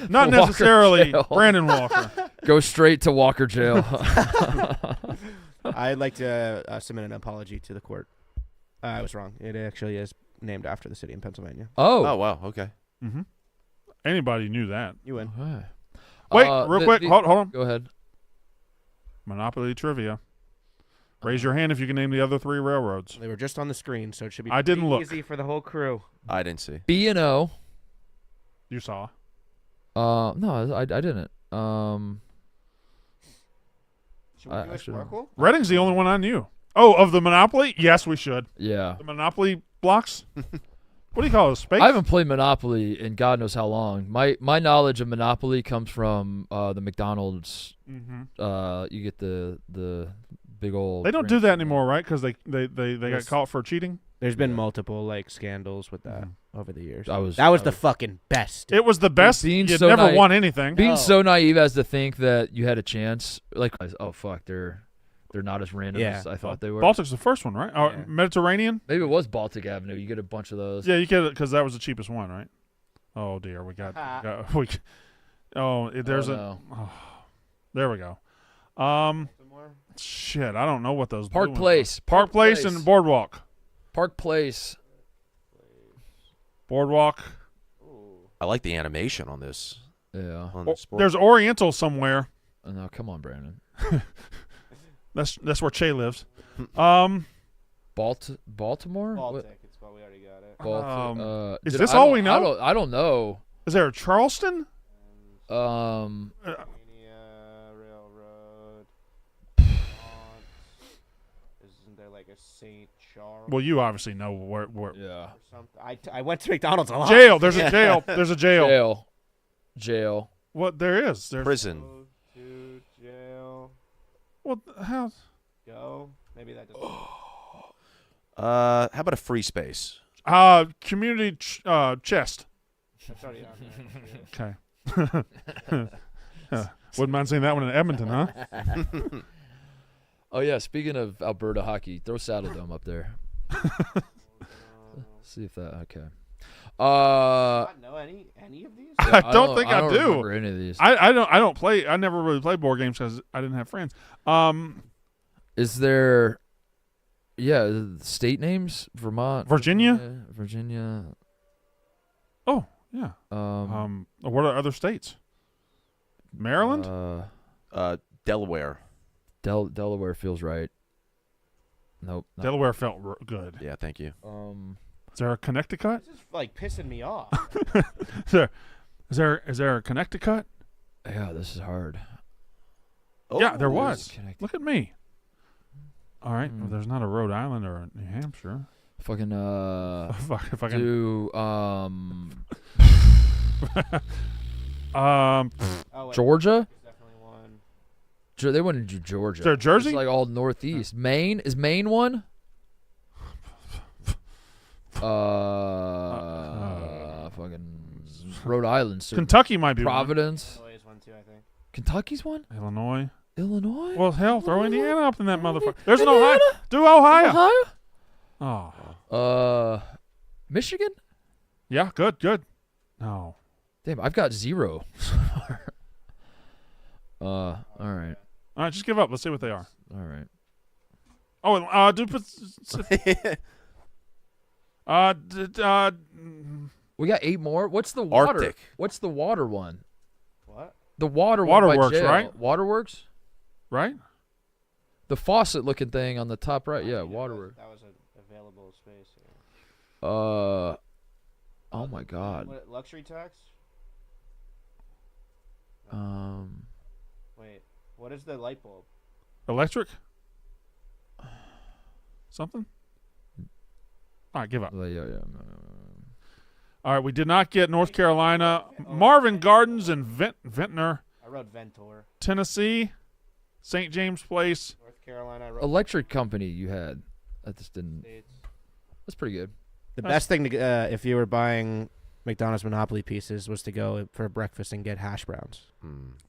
Not Walker necessarily jail. Brandon Walker. Go straight to Walker jail. I'd like to submit an apology to the court. I was wrong. It actually is named after the city in Pennsylvania. Oh wow. Okay. Mm-hmm. Anybody knew that. You win. Okay. Wait, real quick. Hold on. Go ahead. Monopoly trivia. Raise your hand if you can name the other 3 railroads. They were just on the screen, so it should be I didn't look. easy for the whole crew. I didn't see. B&O. You saw. No, I didn't. Should we do a Sparkle? Reading's the only one I knew. Oh, of the Monopoly? Yes, we should. Yeah. The Monopoly blocks? What do you call it? Space? I haven't played Monopoly in God knows how long. My knowledge of Monopoly comes from the McDonald's. Mm-hmm. You get the big old. They don't do that anymore, right? Because they got caught for cheating. There's been multiple scandals with that over the years. That was the fucking best. It was the best. Being You'd so never naive- won anything. Being so naive as to think that you had a chance, like, oh fuck, they're not as random as I thought they were. Baltic's the first one, right? Oh, Yeah. Mediterranean? Maybe it was Baltic Avenue. You get a bunch of those. Yeah, you get it because that was the cheapest one, right? Oh dear, there we go. Shit, I don't know what those Park blue ones Place. are. Park Place and Boardwalk. Park Place. Boardwalk. I like the animation on this. Yeah. On the sport. There's Oriental somewhere. Oh, no, come on, Brandon. That's where Che lives. Baltimore? Baltic. It's we already got it. Baltic. Is this all we know? I don't know. Is there a Charleston? Railroad. Isn't there like a St. Charles? Well, you obviously know where. Yeah. Or something? I went to McDonald's a lot. Jail. There's a jail. There's a jail. Jail. What there is? There's Prison. Go to jail. What? How? Go. Maybe that doesn't. How about a free space? Community chest. That's already on there. Okay. Wouldn't mind seeing that one in Edmonton, huh? Oh, yeah. Speaking of Alberta hockey, throw Saddle Dome up there. See if that. Okay. Not know any of these? I don't think I don't do. remember any of these. I don't play. I never really played board games because I didn't have friends. Is there? Yeah, state names. Vermont. Virginia? Virginia. Oh yeah. What are other states? Maryland. Delaware. Delaware feels right. Nope. not- Delaware felt good. Yeah, thank you. Is there a Connecticut? This is like pissing me off. Is there a Connecticut? Yeah, this is hard. Yeah, there Oh, was. connected. Look at me. All right. Well, there's not a Rhode Island or a New Hampshire. Fucking If I can. do Oh, wait, Georgia. there's definitely one. They wouldn't do Georgia. Is there Jersey? It's like all northeast. Maine is Maine one. Fucking Rhode Island. So Kentucky might be Providence. Illinois is one too, I think. Kentucky's one. one. Illinois. Illinois. Well, hell, throw Indiana up in that motherfucker. There's an Ohio. Do Ohio. Oh. Michigan. Yeah, good. No. Damn, I've got 0. All right. All right, just give up. Let's see what they are. All right. Oh, We got 8 more. What's the water? Arctic. What's the water one? What? The water one by Waterworks, jail. right? Waterworks? right? The faucet looking thing on the top right. Yeah, waterworks. That was an available space. Oh my God. What, luxury tax? Wait, what is the light bulb? Electric? Something? All right, give up. Yeah. All right, we did not get North Carolina. Marvin Gardens and Ventnor, I wrote Ventor. Tennessee, St. James Place. North Carolina. I wrote Electric company you had. I just didn't. States. That's pretty good. The best thing to if you were buying McDonald's Monopoly pieces was to go for breakfast and get hash browns.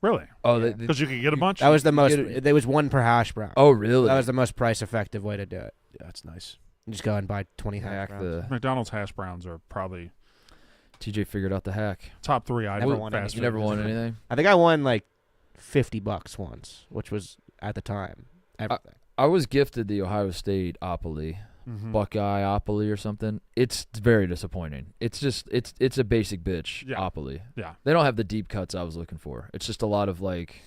Really? Oh, Yeah. Because you could get a bunch? That was the most. get There was one per hash brown. Oh, really? That was the most price effective way to do it. Yeah, that's nice. You just go and buy 20 hash hack browns. the McDonald's hash browns are probably TJ figured out the hack. top 3 items. Never won fast You food. never won anything. I think I won like $50 once, which was at the time everything. I was gifted the Ohio State Opoly, Mhm. Buckeye Opoly or something. It's very disappointing. It's just it's a basic bitch Yeah. Opoly. Yeah. They don't have the deep cuts I was looking for. It's just a lot of like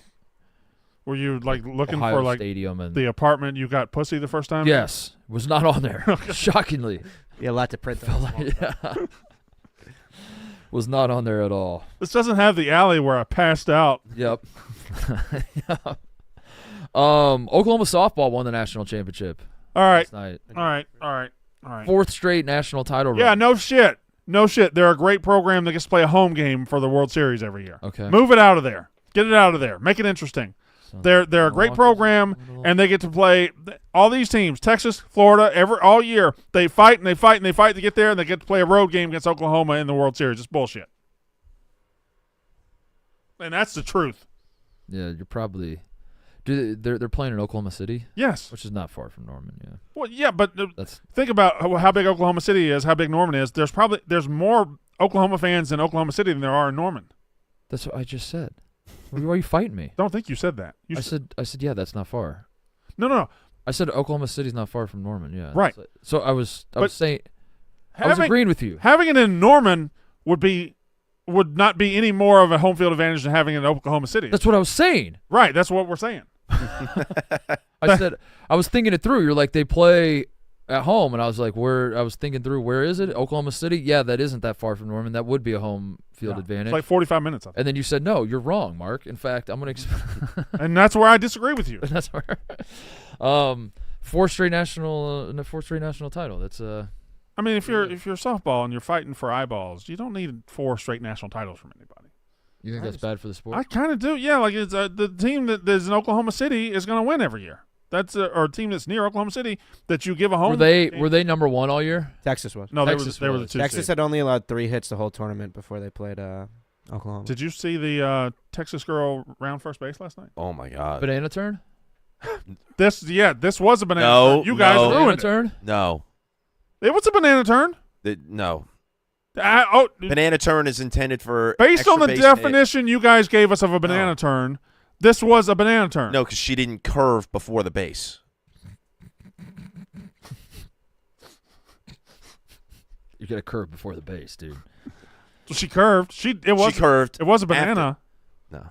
Were you like looking Ohio for like Stadium and the apartment you got pussy the first time? yes, was not on there. Shockingly, Yeah, a lot to print. Felt like- yeah. Was not on there at all. This doesn't have the alley where I passed out. Yep. Yeah. Oklahoma softball won the national championship All right. last night. All right. All right. 4th straight national title Yeah, run. no shit. They're a great program that gets to play a home game for the World Series every year. Okay. Move it out of there. Get it out of there. Make it interesting. So- They're a great Milwaukee's program, a little- and they get to play all these teams, Texas, Florida, all year. They fight and they fight and they fight to get there, and they get to play a road game against Oklahoma in the World Series. It's bullshit. And that's the truth. Yeah, you're probably. They're playing in Oklahoma City, Yes. which is not far from Norman. Yeah, Well, yeah, but that's think about how big Oklahoma City is, how big Norman is. There's more Oklahoma fans in Oklahoma City than there are in Norman. that's what I just said. Why are you fighting me? Don't think you said that. You I said yeah, that's not far. no. I said Oklahoma City's not far from Norman. Yeah, Right. So I was But saying I was agreeing with you. Having it in Norman would not be any more of a home field advantage than having it in Oklahoma City. That's what I was saying. Right. That's what we're saying. I said I was thinking it through. You're like they play at home, and I was like, where? I was thinking through where is it? Oklahoma City? Yeah, that isn't that far from Norman. That would be a home field Yeah. advantage. It's like 45 minutes. I think. And then you said no, you're wrong, Mark. In fact, I'm gonna. And that's where I disagree with you. That's where. 4th straight national title. That's I mean, if you're softball and you're fighting for eyeballs, you don't need 4 straight national titles from anybody. You think that's bad for the sport? I kind of do. Yeah, like it's the team that is in Oklahoma City is going to win every year. That's or a team that's near Oklahoma City that you give a home. Were they number 1 all year? Texas was. No, Texas they were the was. 2 Texas seed. had only allowed 3 hits the whole tournament before they played Oklahoma. Did you see the Texas girl round first base last night? Oh my God. Banana turn? This was a banana No, turn. You guys no. Banana ruined it. turn? No. It was a banana turn. No. Oh, Banana turn is intended for based extra on the base definition you guys gave us of a banana No. turn, this was a banana turn. No, because she didn't curve before the base. You got a curve before the base, dude. So she curved. She curved. It was a banana. No.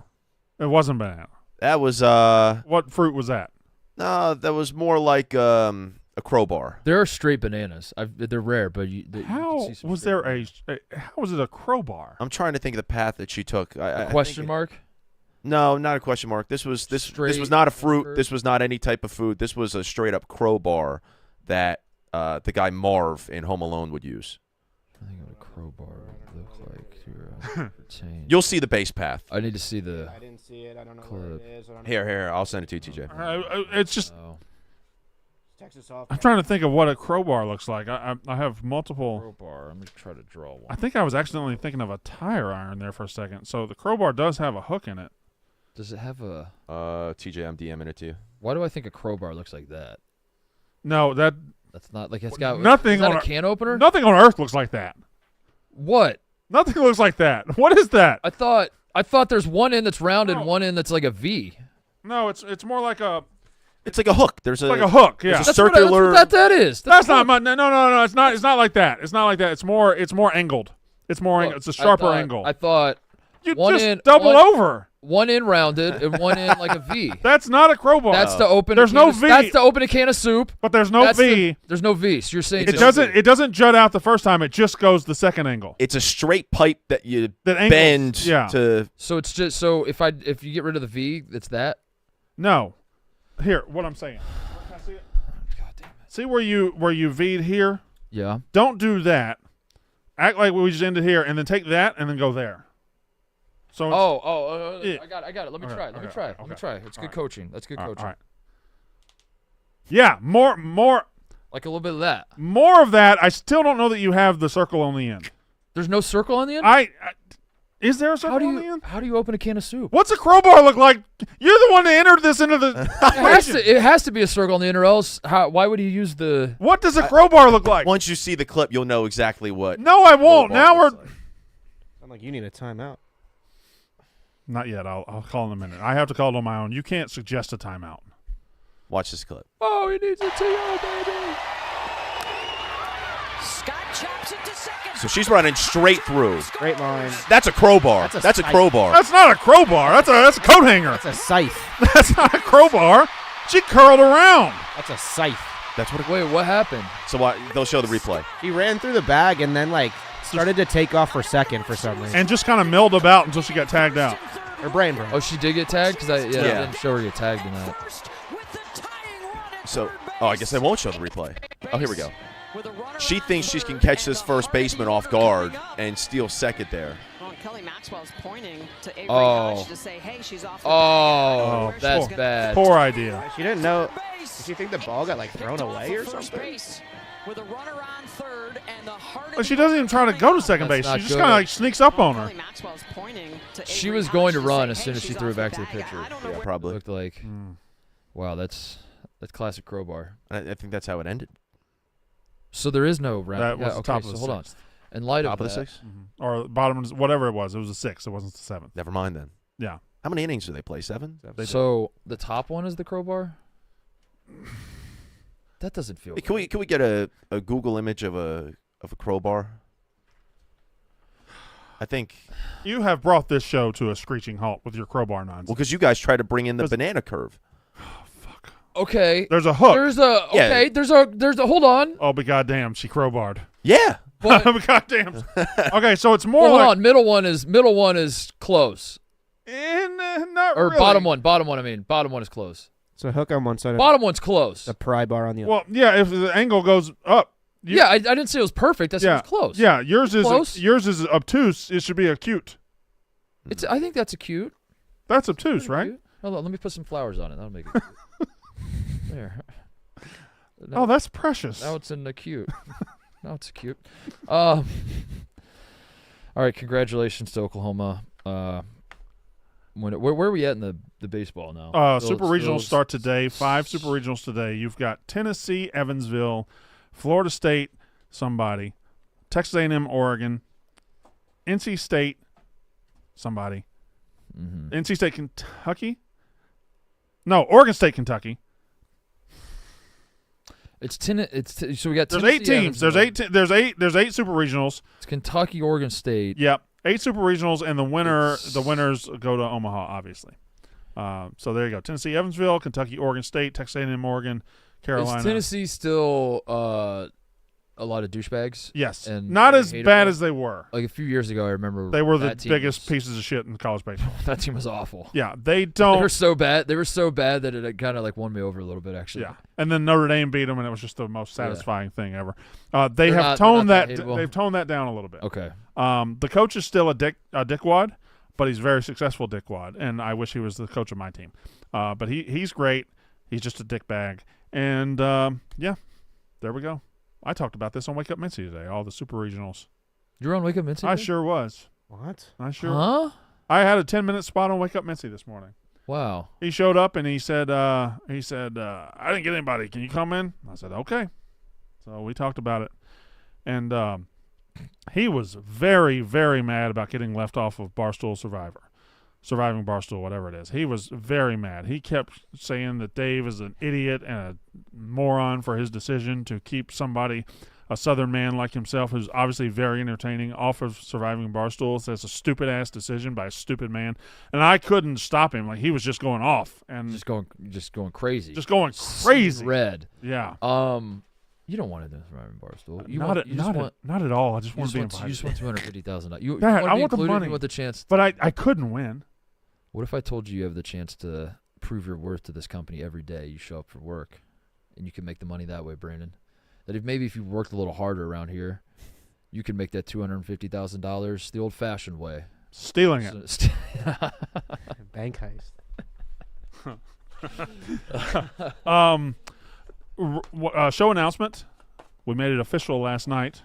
It wasn't banana. That was What fruit was that? no, that was more like a crowbar. There are straight bananas. They're rare, but you can How see some was straight there how was it a crowbar? I'm trying to think of the path that she took. I question think mark? No, not a question mark. This was not a fruit. This was not any type of food. This was a straight up crowbar that the guy Marv in Home Alone would use. I think what a crowbar would look like to retain. You'll see the base path. I need to see the. I didn't see it. I don't know clip. what it is. Here. I'll send it to you, TJ. It's just. Oh. Texas off. I'm trying to think of what a crowbar looks like. I have multiple. Crowbar. Let me try to draw one. I think I was accidentally thinking of a tire iron there for a second. So the crowbar does have a hook in it. Does it have a? TJ, I'm DMing it to you. Why do I think a crowbar looks like that? No, that's not like it's got nothing. Is that on a can opener? Nothing on Earth looks like that. What? Nothing looks like that. What is that? I thought there's one end that's rounded, and one end that's like a V. No, it's more like a. It's like a hook. There's like a hook. Yeah, that's circular. That's what that is. That's not my. No. It's not. It's not like that. It's not like that. It's more angled. It's more. It's a sharper angle. I thought. You one just end, double over. One end rounded and one end like a V. That's not a crowbar. That's to open. There's no V. That's to open a can of soup. But there's no V. There's no V. So you're saying it doesn't. It doesn't jut out the first time. It just goes the second angle. It's a straight pipe that you angles, bend to. So it's just if you get rid of the V, it's that. No. Here, what I'm saying. Can I see it? God damn it. See where you V'd here? Yeah. Don't do that. Act like we just ended here, and then take that and then go there. So. I got it. Let me try. Let me try. It's good coaching. That's good coaching. All right. Yeah, more. Like a little bit of that. More of that. I still don't know that you have the circle on the end. There's no circle on the end? Is there a circle on the end? How do you open a can of soup? What's a crowbar look like? You're the one that entered this into the it has to be a circle on the end, or else why would you use the... What does a crowbar look like? Once you see the clip, you'll know exactly what. No, I won't. Now we're... Sound like you need a timeout. Not yet. I'll call in a minute. I have to call it on my own. You can't suggest a timeout. Watch this clip. Oh, he needs a TO, baby. Scott chops it to second. So she's running straight through. Straight line. That's a crowbar. That's a crowbar. That's not a crowbar. That's a coat hanger. That's a scythe. That's not a crowbar. She curled around. That's a scythe. That's what. Wait, what happened? So they'll show the replay. He ran through the bag and then started to take off for second for some reason. And just kind of milled about until she got tagged out. Her brain broke. Oh, she did get tagged? Because I didn't show her get tagged in that. So, I guess they won't show the replay. Oh, here we go. She thinks she can catch this first baseman off guard and steal second there. Well, Kelly Maxwell's pointing to Avery Oh. Hodge to say, hey, she's off the Oh, bag. that's bad. Poor idea. She didn't know. Did she think the ball got thrown away or First something? base with a runner on third and the heart But she doesn't even try to go to second base. That's She not just good. kind of sneaks up on her. Kelly Maxwell's pointing to She Avery was going to Hodge run say, as soon hey, as she she's threw it off back to the bag. pitcher. I don't know Yeah, what- probably. Looked like, wow, that's classic crowbar. I think that's how it ended. So there is no round. That was okay, top of so the hold on. sixth. In light Top of of the that, sixth? Or bottom, whatever it was. It was a 6. It wasn't the 7th. Never mind then. Yeah. How many innings do they play? 7? so the top one is the crowbar? That doesn't feel Hey, good. can we get a Google image of a crowbar? I think. You have brought this show to a screeching halt with your crowbar nonsense. Well, because you guys try to bring in the banana curve. Okay. There's a hook. There's a hold on. Oh, but goddamn, she crowbarred. Yeah. But, But goddamn. Okay, so it's more hold like on. Middle one is close. not Or really. bottom one is close. So hook on one side. Bottom one's close. The pry bar on the other. Well, yeah, if the angle goes up. Yeah, I didn't say it was perfect. I said it was close. Yeah, yours Close. is obtuse. It should be acute. I think that's a cute. That's obtuse, right? Cute. Hold on, let me put some flowers on it. That'll make it cute. There. Oh, that's precious. Now it's in the cute. Now it's cute. All right, congratulations to Oklahoma. Where are we at in the baseball now? Super regionals start today. 5 super regionals today. You've got Tennessee, Evansville, Florida State, somebody, Texas A&M, Oregon, NC State, somebody, NC State, Kentucky. No, Oregon State, Kentucky. So we got There's Tennessee, 8 teams. Evansville. There's 8 super regionals. It's Kentucky, Oregon State. Yep, 8 super regionals, and the winners go to Omaha, obviously. So there you go. Tennessee, Evansville, Kentucky, Oregon State, Texas A&M, Oregon, Carolina. Is Tennessee still a lot of douchebags. Yes, and not as bad as they were. Like a few years ago, I remember they were the biggest pieces of shit in college baseball. That team was awful. Yeah, they were so bad. They were so bad that it kind of like won me over a little bit, actually. Yeah, and then Notre Dame beat them, and it was just the most satisfying thing ever. They've toned that down a little bit. Okay. The coach is still a dickwad, but he's a very successful dickwad, and I wish he was the coach of my team. But he's great. He's just a dickbag, and yeah, there we go. I talked about this on Wake Up Mincy today, all the super regionals. You were on Wake Up Mincy? I sure was. What? Huh? I had a 10-minute spot on Wake Up Mincy this morning. Wow. He showed up and he said, I didn't get anybody. Can you come in? I said, okay. So we talked about it. And he was very, very mad about getting left off of Surviving Barstool, whatever it is. He was very mad. He kept saying that Dave is an idiot and a moron for his decision to keep somebody, a Southern man like himself, who's obviously very entertaining, off of Surviving Barstool. So that's a stupid-ass decision by a stupid man. And I couldn't stop him. Like, he was just going off. And just going crazy. Just going crazy. Red. Yeah. You don't want to do Surviving Barstool. Not at all. I just want to be invited. You just want $250,000. I want the money. You want the chance. But I couldn't win. What if I told you have the chance to prove your worth to this company every day you show up for work, and you can make the money that way, Brandon? That if you worked a little harder around here, you can make that $250,000 the old-fashioned way. Stealing it. Bank heist. Show announcement. We made it official last night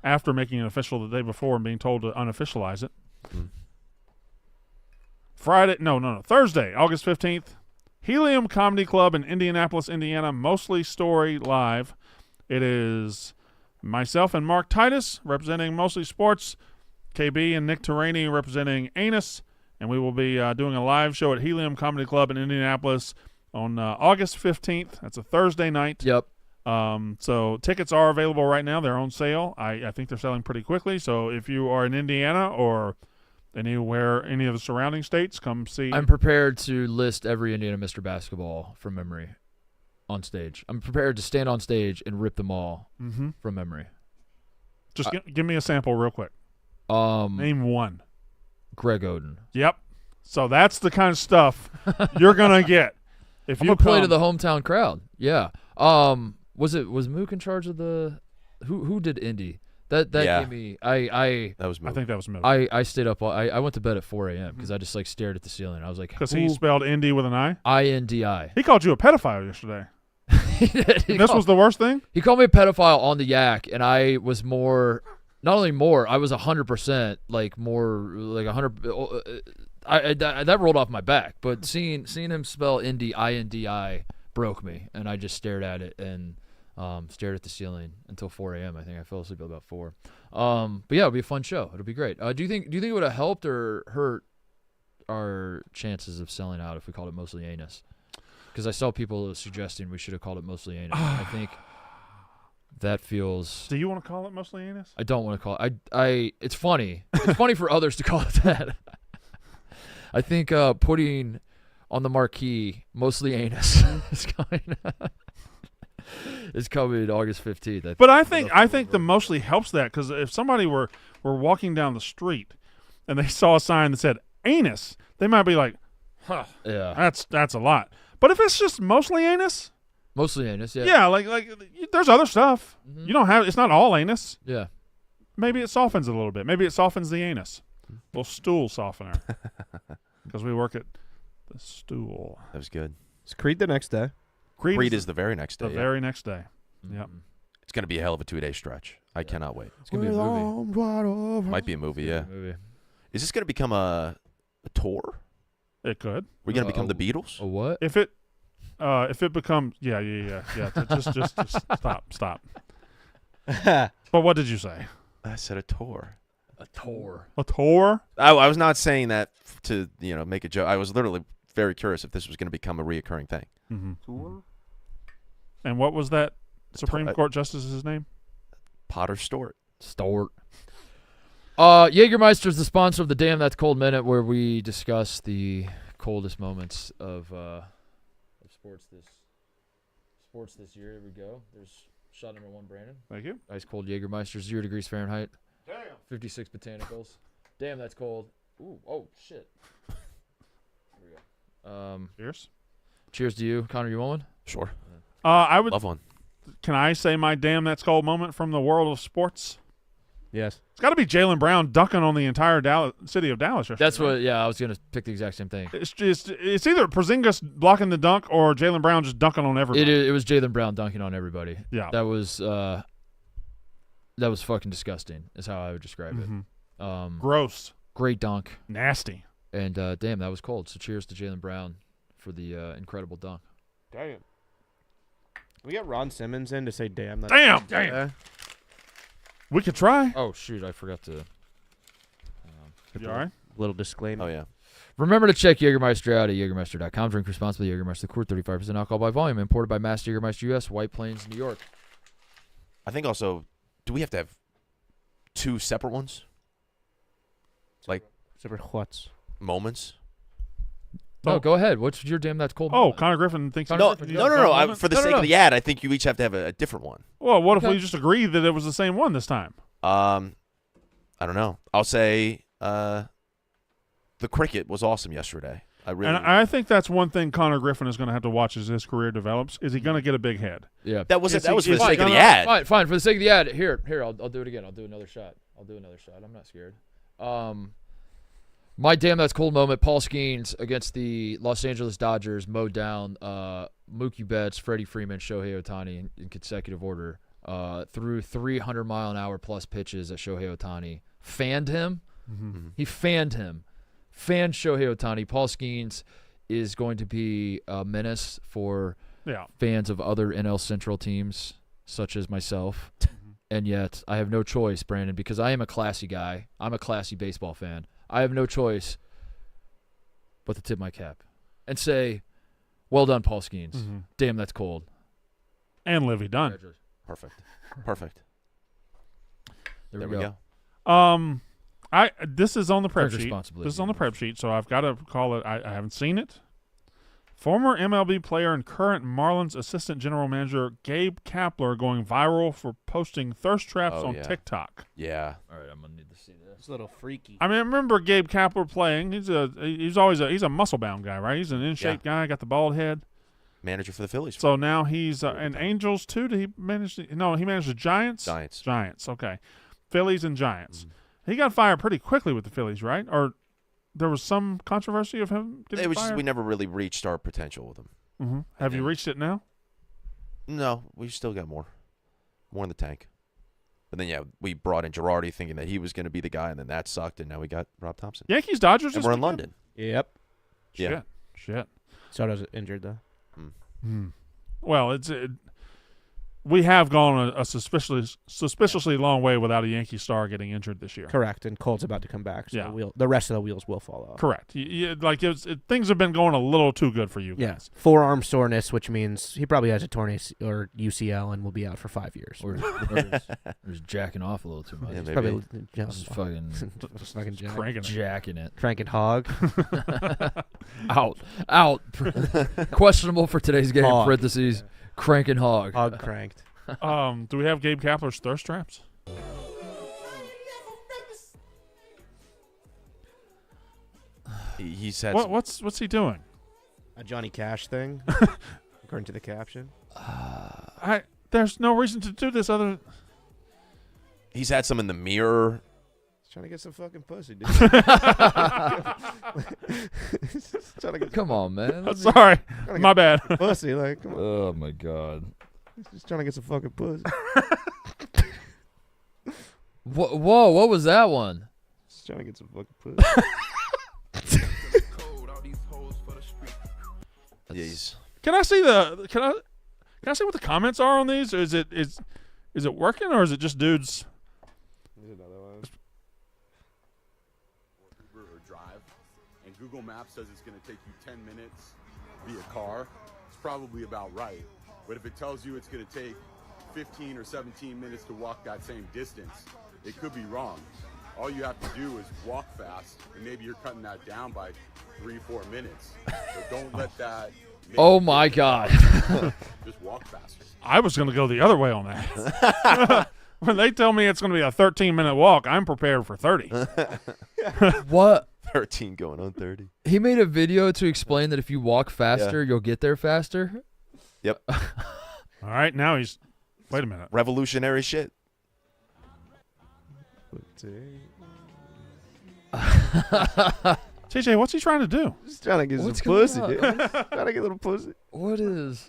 after making it official the day before and being told to unofficialize it. Thursday, August 15th, Helium Comedy Club in Indianapolis, Indiana, Mostly Story Live. It is myself and Mark Titus representing Mostly Sports, KB and Nick Terrani representing Anus, and we will be doing a live show at Helium Comedy Club in Indianapolis on August 15th. That's a Thursday night. Yep. So tickets are available right now. They're on sale. I think they're selling pretty quickly. So if you are in Indiana or any of the surrounding states, come see. I'm prepared to list every Indiana Mr. Basketball from memory on stage. I'm prepared to stand on stage and rip them all from memory. Just give me a sample real quick. Name one. Greg Oden. Yep. So that's the kind of stuff you're gonna get if I'm you gonna play to the hometown crowd. Yeah. Was Mook in charge of the? Who did Indy? That gave me. That was Mook. I think that was Mook. I stayed up. I went to bed at 4 a.m. because I just like stared at the ceiling. I was like, because he spelled Indy with an I. INDI. He called you a pedophile yesterday. He did. This was the worst thing. He called me a pedophile on the yak, and I was more. Not only more, I was 100%, like more, like 100. That rolled off my back. But seeing him spell Indy INDI broke me, and I just stared at it and stared at the ceiling until 4 a.m. I think I fell asleep at about 4. But yeah, it'll be a fun show. It'll be great. Do you think it would have helped or hurt our chances of selling out if we called it Mostly Anus? Because I saw people suggesting we should have called it Mostly Anus. I think. That feels. Do you want to call it Mostly Anus? I don't want to call it. It's funny. It's funny for others to call it that. I think putting on the marquee Mostly Anus is coming August 15th. But I think the mostly helps that because if somebody were walking down the street and they saw a sign that said anus, they might be like, "Huh, yeah, that's a lot." But if it's just Mostly Anus. Mostly anus, yeah. Yeah, like there's other stuff. Mm-hmm. You don't have. It's not all anus. Yeah. Maybe it softens a little bit. Maybe it softens the anus. A little stool softener. Because we work at the stool. That was good. Is Creed the next day? Creed is the very next day. The very next day. Mm-hmm. Yep. It's going to be a hell of a 2-day stretch. I cannot wait. It's going to be a movie. Might be a movie, yeah. Is this going to become a tour? It could. We're going to become the Beatles? A what? If it becomes yeah. Just stop. But what did you say? I said a tour. A tour. A tour? I was not saying that to make a joke. I was literally very curious if this was going to become a reoccurring thing. Mm-hmm. Tour. And what was that Supreme Court justice's name? Potter Stewart. Jägermeister is the sponsor of the Damn That's Cold Minute, where we discuss the coldest moments of sports this year. Here we go. There's Shot number 1, Brandon. Thank you. Ice cold Jägermeister, 0 degrees Fahrenheit. Damn. 56 botanicals. Damn, that's cold. Ooh, oh, shit. Here we go. Cheers. Cheers to you. Connor, you want one? Sure. I would Love one. Can I say my damn that's cold moment from the world of sports? Yes. It's got to be Jaylen Brown dunking on the entire city of Dallas yesterday. That's what. Yeah, I was gonna pick the exact same thing. It's either Porzingis blocking the dunk or Jaylen Brown just dunking on everybody. It was Jaylen Brown dunking on everybody. Yeah. That was fucking disgusting. Is how I would describe it. Gross. Great dunk. Nasty. And damn, that was cold. So cheers to Jaylen Brown for the incredible dunk. Damn. We got Ron Simmons in to say damn. Damn. We could try. Oh shoot, I forgot to. You all right? Little disclaimer. Oh, yeah. Remember to check Jägermeister out at Jägermeister.com. Drink responsibly. Jägermeister Coors, 35% alcohol by volume. Imported by Mass Jägermeister U.S., White Plains, New York. I think also, do we have to have 2 separate ones? Like Separate what's? moments? No, go ahead. What's your damn that's cold? Oh, moment? Connor Griffin thinks. No. he's For the sake of the ad, I think you each have to have a different one. Well, what if Okay. we just agreed that it was the same one this time? I don't know. I'll say the cricket was awesome yesterday. I really. And I think that's one thing Connor Griffin is going to have to watch as his career develops. Is he going to get a big head? Yeah. that was Is for the he sake of the gonna- ad. Fine. For the sake of the ad, here. I'll do it again. I'll do another shot. I'm not scared. My damn that's cold moment. Paul Skeens against the Los Angeles Dodgers mowed down Mookie Betts, Freddie Freeman, Shohei Ohtani in consecutive order. Threw 300-mile-an-hour plus pitches at Shohei Ohtani. Fanned him. He fanned him. Fanned Shohei Ohtani. Paul Skeens is going to be a menace for fans of other NL Central teams, such as myself. And yet, I have no choice, Brandon, because I am a classy guy. I'm a classy baseball fan. I have no choice but to tip my cap and say, well done, Paul Skeens. Damn, that's cold. And Livy Dunn. Perfect. There we go. This is on the prep Drink sheet. responsibly, This is on the prep sheet, so I've got to call it. I haven't seen it. Former MLB player and current Marlins assistant general manager Gabe Kapler going viral for posting thirst traps on TikTok. Yeah. All right, I'm gonna need to see this. It's a little freaky. I mean, I remember Gabe Kapler playing. He's a muscle bound guy, right? He's an in shape guy. Got the bald head. Manager for the Phillies. So now he's and Angels too. Did he manage? He managed the Giants. Giants. Okay, Phillies and Giants. He got fired pretty quickly with the Phillies, right? Or there was some controversy of him getting It was fired? just we never really reached our potential with him. Have you reached it now? No, we've still got more in the tank. But then we brought in Girardi thinking that he was going to be the guy, and then that sucked, and now we got Rob Thompson. Yankees Dodgers. And we're in London. Yep. Shit. Soto's injured though. Well, we have gone a suspiciously long way without a Yankee star getting injured this year. Correct, and Colt's about to come back, so the rest of the wheels will fall off. Correct. Things have been going a little too good for you guys. Forearm soreness, which means he probably has a torn or UCL and will be out for 5 years. Or just jacking off a little too much. Yeah, He's maybe. probably Just fucking just fucking jacking it. cranking hog. Out. Questionable for today's game. Hog. Parentheses. Cranking hog. Hog cranked. Do we have Gabe Kapler's thirst traps? He said What's he doing? A Johnny Cash thing, according to the caption. There's no reason to do this other. He's had some in the mirror. He's trying to get some fucking pussy, dude. Come on, man. Sorry, my bad. Pussy, like, come on. Oh my god. He's just trying to get some fucking pussy. Whoa, what was that one? Just trying to get some fucking pussy. Jeez. Can I see what the comments are on these? Or is it working or is it just dudes? There's another one. Uber or drive, and Google Maps says it's going to take you 10 minutes via car. It's probably about right. But if it tells you it's going to take 15 or 17 minutes to walk that same distance, it could be wrong. All you have to do is walk fast, and maybe you're cutting that down by 3-4 minutes. So don't let that Oh my God. Just walk faster. I was going to go the other way on that. When they tell me it's going to be a 13-minute walk, I'm prepared for 30. What? 13 going on 30. He made a video to explain that if you walk faster, you'll get there faster. Yep. All right, now he's – wait a minute. Revolutionary shit. TJ, what's he trying to do? Just trying to get What's some going pussy, on? dude. Trying to get a little pussy. What is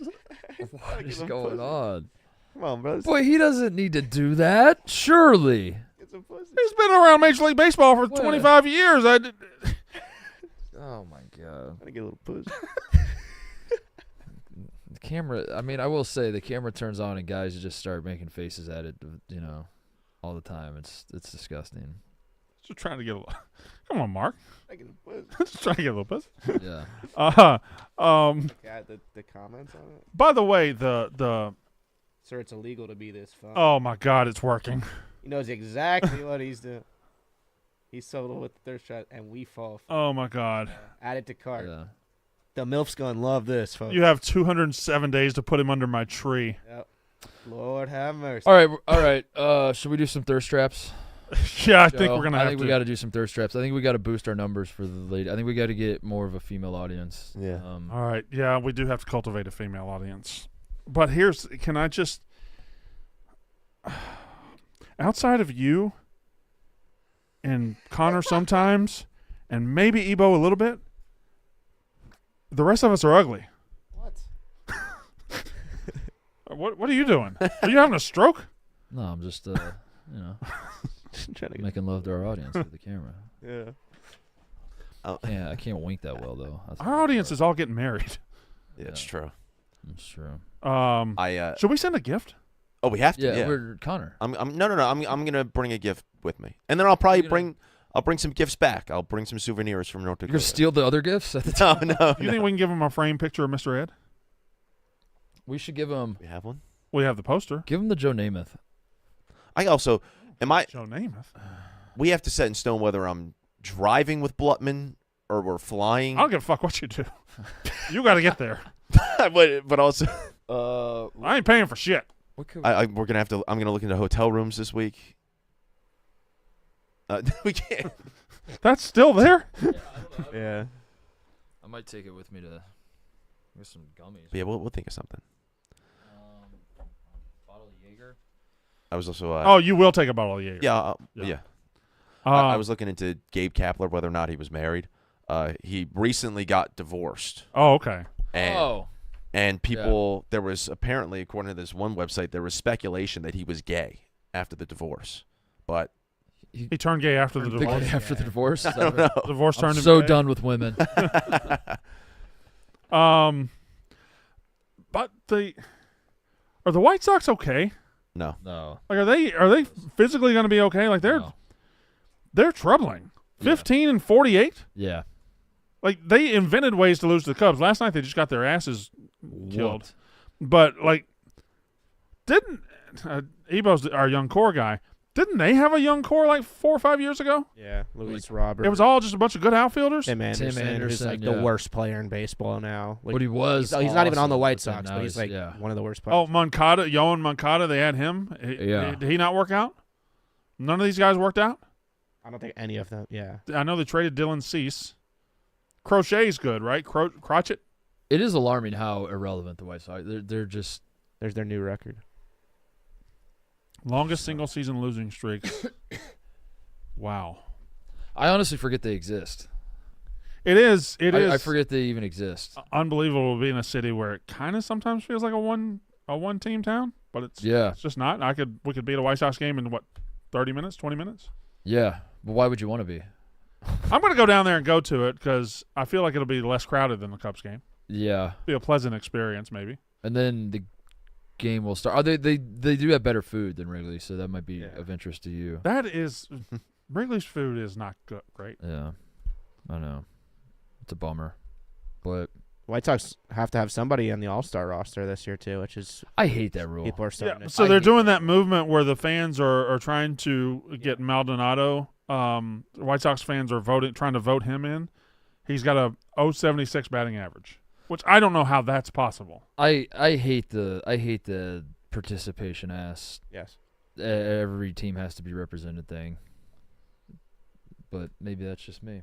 going on? Come on, bro. Boy, he doesn't need to do that. Surely. Get some pussy. He's been around Major League Baseball for 25 years. Oh my God. Trying to get a little pussy. The camera. I mean, I will say the camera turns on and guys just start making faces at it. All the time. It's disgusting. Just trying to get a little. Come on, Mark. Trying to get a pussy. Just trying to get a little pussy. Yeah. Yeah, the comments on it. By the way, the Sir, it's illegal to be this fun. oh my God, it's working. He knows exactly what he's doing. He's solo with the third shot, and we fall. Oh my God. Add it to cart. Yeah. The MILF's gonna love this, folks. You have 207 days to put him under my tree. Yep. Lord have mercy. All right. Should we do some thirst traps? Yeah, I think Joe? we're gonna have I think to. we got to do some thirst traps. I think we got to boost our numbers for the lady. I think we got to get more of a female audience. Yeah. All right. Yeah, we do have to cultivate a female audience. But can I just outside of you and Conor sometimes, and maybe Ebo a little bit, the rest of us are ugly. What are you doing? Are you having a stroke? No, I'm just Trying to get making love to our audience with the camera. yeah. I can't wink that well though. That's Our audience is all getting married. Yeah, it's true. That's true. Should we send a gift? Oh, we have to. Yeah, Yeah. we're Conor. No. I'm gonna bring a gift with me, and then I'll probably bring some gifts back. I'll bring some souvenirs from North Dakota. You're gonna steal the other gifts at the time. No. You think we can give him a framed picture of Mr. Ed? We should give him. We have one. We have the poster. Give him the Joe Namath. I also Joe Namath. We have to set in stone whether I'm driving with Blutman or we're flying. I don't give a fuck what you do. You got to get there. but also, I ain't paying for shit. What could I'm gonna look into hotel rooms this week. We can't. That's still there? Yeah. I might take it with me to get some gummies. But yeah, we'll think of something. Bottle of Jaeger. I was also. Oh, you will take a bottle of Jaeger. Yeah. I was looking into Gabe Kapler, whether or not he was married. He recently got divorced. Oh, okay. And people, there was apparently, according to this one website, there was speculation that he was gay after the divorce. But he turned gay after the divorce. After the divorce? I don't know. Divorce turned him so gay. done with women. But are the White Sox okay? No. Like, are they physically going to be okay? Like, they're troubling. 15-48. Yeah. Like, they invented ways to lose to the Cubs. Last night they just got their asses killed. But like, didn't Ebo's our young core guy? Didn't they have a young core like 4 or 5 years ago? Yeah. Luis Robert. It was all just a bunch of good outfilders. Tim Anderson, who's like the worst player in baseball now. Like, But he was. He's not even on the awesome, White Sox, now but he's like one of the worst players. Oh, Yohan Moncada, they had him. Did he not work out? None of these guys worked out? I don't think any of them. Yeah. I know they traded Dylan Cease. Crochet's good, right? Crotchet? It is alarming how irrelevant the White Sox. They're just. There's their new record. Longest single-season losing streaks. Wow. I honestly forget they exist. It is. I forget they even exist. Unbelievable to be in a city where it kind of sometimes feels like a one-team town, but it's just not. We could beat a White Sox game in 30 minutes, 20 minutes? Yeah, but why would you want to be? I'm going to go down there and go to it because I feel like it'll be less crowded than the Cubs game. Yeah. Be a pleasant experience, maybe. And then the game will start. They do have better food than Wrigley, so that might be of interest to you. That is Wrigley's food is not good, great. Yeah, I know. It's a bummer, but White Sox have to have somebody on the All-Star roster this year too, which is I hate that rule. people are starting. So they're doing that movement where the fans are trying to get Maldonado. White Sox fans are trying to vote him in. He's got a .076 batting average. which I don't know how that's possible. I hate the participation ass. Yes. Every team has to be represented thing. But maybe that's just me.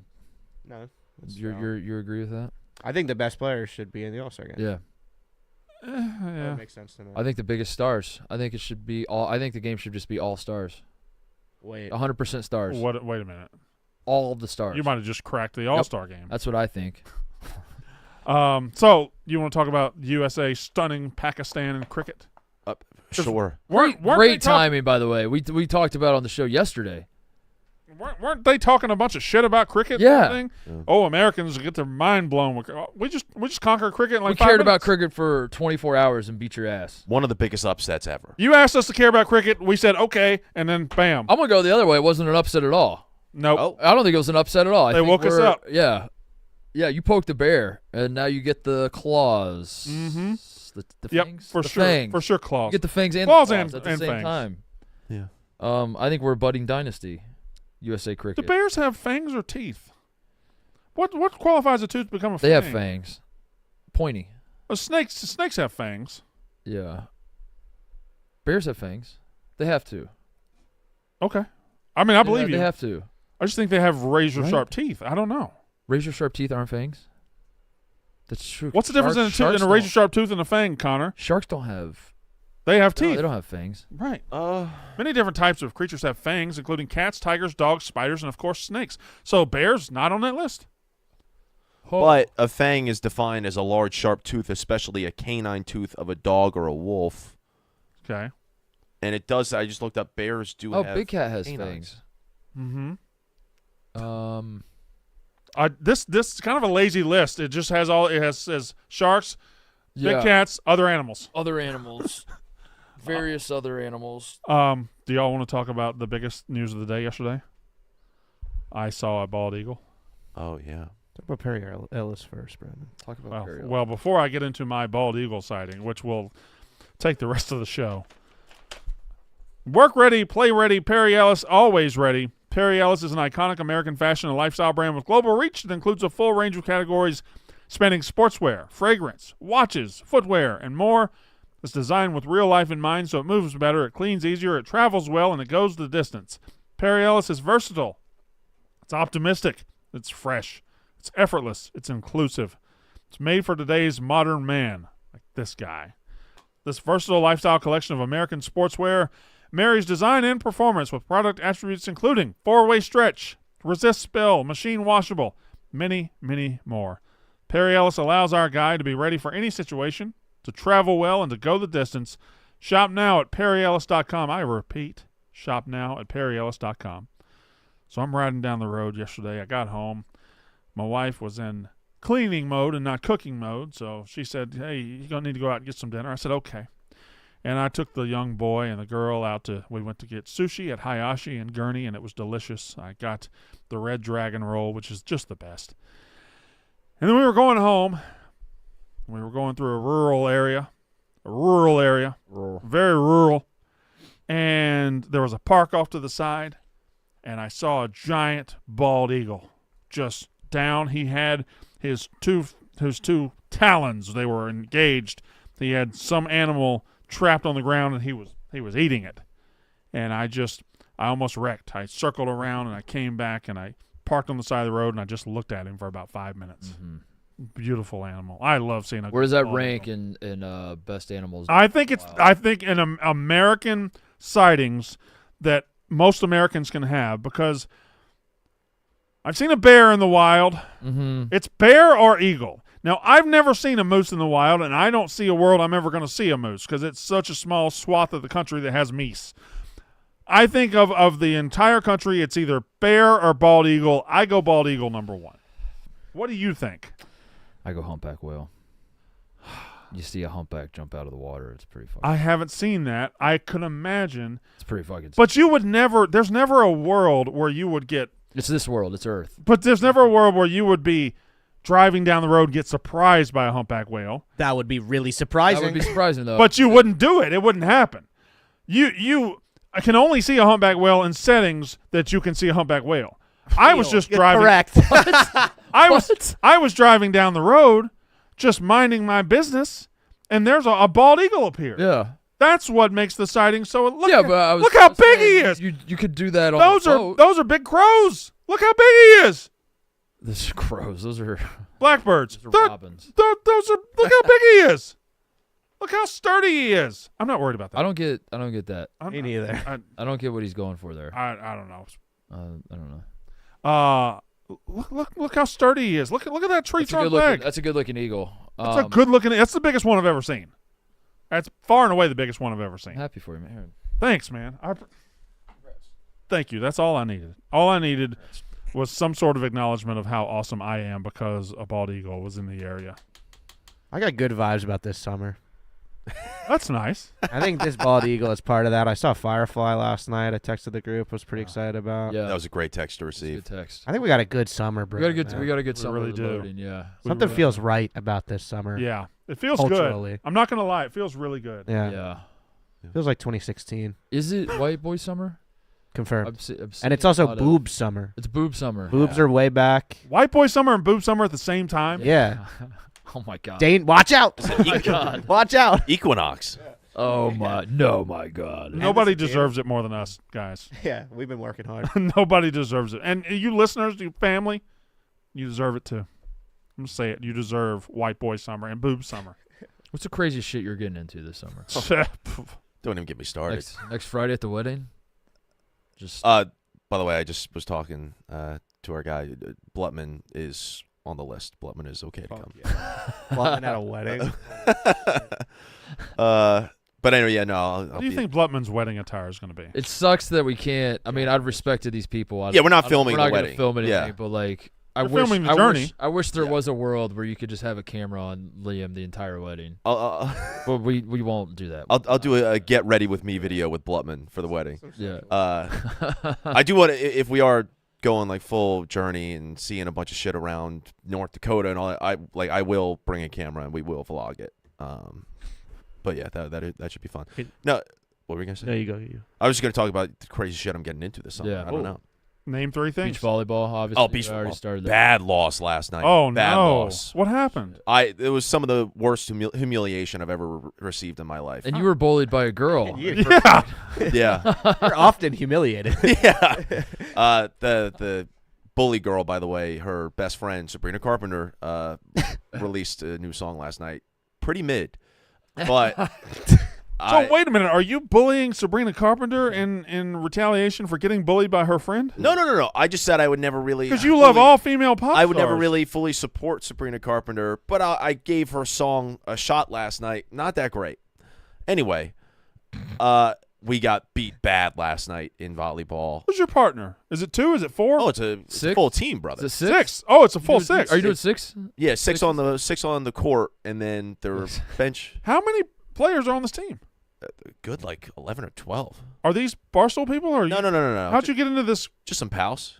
No. You agree with that? I think the best players should be in the All-Star game. Yeah. That makes sense to me. I think the biggest stars. I think it should be all. I think the game should just be all stars. Wait. 100% stars. Wait a minute. All of the stars. You might have just cracked the All-Star game. That's what I think. So you want to talk about USA stunning Pakistan in cricket? Sure. Great timing, by the way. We talked about it on the show yesterday. Weren't they talking a bunch of shit about cricket? Yeah. And everything? Oh, Americans get their mind blown. We just conquered cricket in like 5 We cared minutes. about cricket for 24 hours and beat your ass. One of the biggest upsets ever. You asked us to care about cricket. We said okay, and then bam. I'm gonna go the other way. It wasn't an upset at all. Nope. Oh. I don't think it was an upset at all. They woke us up. Yeah. Yeah, you poked the bear, and now you get the claws. Mm-hmm. The Yep, fangs? for The sure. fangs. For sure, claws. You get the fangs and Claws the claws at the and same fangs. time. Yeah. I think we're a budding dynasty. USA Do cricket. bears have fangs or teeth? What qualifies a tooth to become a They fang? have fangs. Pointy. Snakes have fangs. Yeah. Bears have fangs. They have to. Okay. I mean, I believe you. They have to. I just think they have razor-sharp Right. teeth. I don't know. Razor sharp teeth aren't fangs. That's true. What's the difference in a razor-sharp tooth and a fang, Connor? Sharks don't have. They have No, teeth. they don't have fangs. Right. Uh, Many different types of creatures have fangs, including cats, tigers, dogs, spiders, and, of course, snakes. So bears, not on that list. But a fang is defined as a large, sharp tooth, especially a canine tooth of a dog or a wolf. Okay. And it does. I just looked up. Bears do Oh, have Big Cat has canines. fangs. Mm-hmm. This is kind of a lazy list. It just has says sharks, big cats, other animals. Other animals. Various other animals. Do y'all want to talk about the biggest news of the day yesterday? I saw a bald eagle. Oh yeah. Talk about Perry Ellis first, Brandon. Talk about Perry. Well, before I get into my bald eagle sighting, which will take the rest of the show. Work ready, play ready, Perry Ellis, always ready. Perry Ellis is an iconic American fashion and lifestyle brand with global reach that includes a full range of categories spanning sportswear, fragrance, watches, footwear, and more. It's designed with real life in mind, so it moves better, it cleans easier, it travels well, and it goes the distance. Perry Ellis is versatile. It's optimistic. It's fresh. It's effortless. It's inclusive. It's made for today's modern man, like this guy. This versatile lifestyle collection of American sportswear marries design and performance with product attributes including 4-way stretch, resist spill, machine washable, many, many more. Perry Ellis allows our guy to be ready for any situation, to travel well, and to go the distance. Shop now at perryellis.com. I repeat, shop now at perryellis.com. So I'm riding down the road yesterday. I got home. My wife was in cleaning mode and not cooking mode, so she said, hey, you're going to need to go out and get some dinner. I said, okay. And I took the young boy and the girl out we went to get sushi at Hayashi in Gurney, and it was delicious. I got the Red Dragon roll, which is just the best. And then we were going home. We were going through a rural area, very rural. And there was a park off to the side, and I saw a giant bald eagle just down. He had his two talons. They were engaged. He had some animal trapped on the ground, and he was eating it. And I almost wrecked. I circled around, and I came back, and I parked on the side of the road, and I just looked at him for about 5 minutes. Mm-hmm. Beautiful animal. I love seeing a. Where does that rank in best animals? I think in American sightings that most Americans can have, because I've seen a bear in the wild. Mm-hmm. It's bear or eagle. Now, I've never seen a moose in the wild, and I don't see a world I'm ever going to see a moose because it's such a small swath of the country that has meese. I think of the entire country, it's either bear or bald eagle. I go bald eagle number one. What do you think? I go humpback whale. You see a humpback jump out of the water, it's pretty fucking. I haven't seen that. I could imagine. It's pretty fucking. But you would never. There's never a world where you would get. It's this world. It's Earth. But there's never a world where you would be driving down the road and get surprised by a humpback whale. That would be really surprising. That would be surprising though. But you wouldn't do it. It wouldn't happen. You can only see a humpback whale in settings that you can see a humpback whale. I was just driving. Correct. I was driving down the road, just minding my business, and there's a bald eagle appeared. Yeah. That's what makes the sighting so. Look, but look how big he is. You could do that on those the are boat. those are big crows. Look how big he is. Those are crows. Those are Blackbirds. those are robins. Those are. Look how big he is. Look how sturdy he is. I'm not worried about that. I don't get that. Me neither. I don't get what he's going for there. I don't know. I don't know. Look how sturdy he is. Look at that tree trunk leg. That's a good looking eagle. That's a good looking. That's the biggest one I've ever seen. That's far and away the biggest one I've ever seen. I'm happy for you, man. Thanks, man. Thank you. That's all I needed. All I needed was some sort of acknowledgement of how awesome I am because a bald eagle was in the area. I got good vibes about this summer. That's nice. I think this bald eagle is part of that. I saw Firefly last night. I texted the group. Was pretty excited about. Yeah, That was a great text to receive. good text. I think we got a good summer, bro. We got a good summer really do. loading. Yeah. Something feels right about this summer. Yeah, it feels Culturally. good. I'm not gonna lie, it feels really good. Yeah. Yeah. Feels like 2016. Is it white boy summer? Confirmed. I've seen And it's a also lot of- boob summer. It's boob summer. Boobs are way back. White boy summer and boob summer at the same time. Yeah. Oh my god. Dane, watch out. Oh my god. Watch out. Equinox. Oh my. No, my god. Nobody deserves it more than us, guys. Yeah, we've been working hard. Nobody deserves it. And you listeners, you family, you deserve it too. I'm gonna say it. You deserve white boy summer and boob summer. What's the craziest shit you're getting into this summer? Don't even get me started. Next Friday at the wedding? Just By the way, I just was talking to our guy. Blutman is on the list. Blutman is okay to come. Blutman at a wedding. But anyway, yeah, no. I'll What do you think Blutman's wedding attire is going to be? it sucks that we can't. I mean, I've respected these people. Yeah, we're not filming we're not the gonna wedding. film anything, Yeah. but like We're filming the journey. I wish there was a world where you could just have a camera on Liam the entire wedding. But we won't do that. I'll do a get ready with me video with Blutman for the wedding. Yeah. I do want to, if we are going like full journey and seeing a bunch of shit around North Dakota and all that, I will bring a camera and we will vlog it. But yeah, that should be fun. No, what were you gonna say? There you go. You. I was just gonna talk about the crazy shit I'm getting into this summer. Yeah. I don't know. Name three things. Beach volleyball, obviously. Oh, beach I already volleyball. started that. Bad loss last night. Oh Bad no! loss. What happened? It was some of the worst humiliation I've ever received in my life. And you were bullied by a girl. Yeah. Yeah. You're often humiliated. Yeah. The bully girl, by the way, her best friend Sabrina Carpenter released a new song last night. Pretty mid, but. So wait a minute. Are you bullying Sabrina Carpenter in retaliation for getting bullied by her friend? No. I just said I would never really Because you love all female pop I would never stars. really fully support Sabrina Carpenter, but I gave her song a shot last night. Not that great. Anyway, we got beat bad last night in volleyball. Who's your partner? Is it 2? Is it 4? Oh, it's a Six? full team, brother. Is it 6? Oh, it's a full 6. Are you doing 6? Yeah, six on the court, and then their bench. How many players are on this team? Good, like 11 or 12. Are these Barstool people? Or are No. How'd you get into this? Just some pals.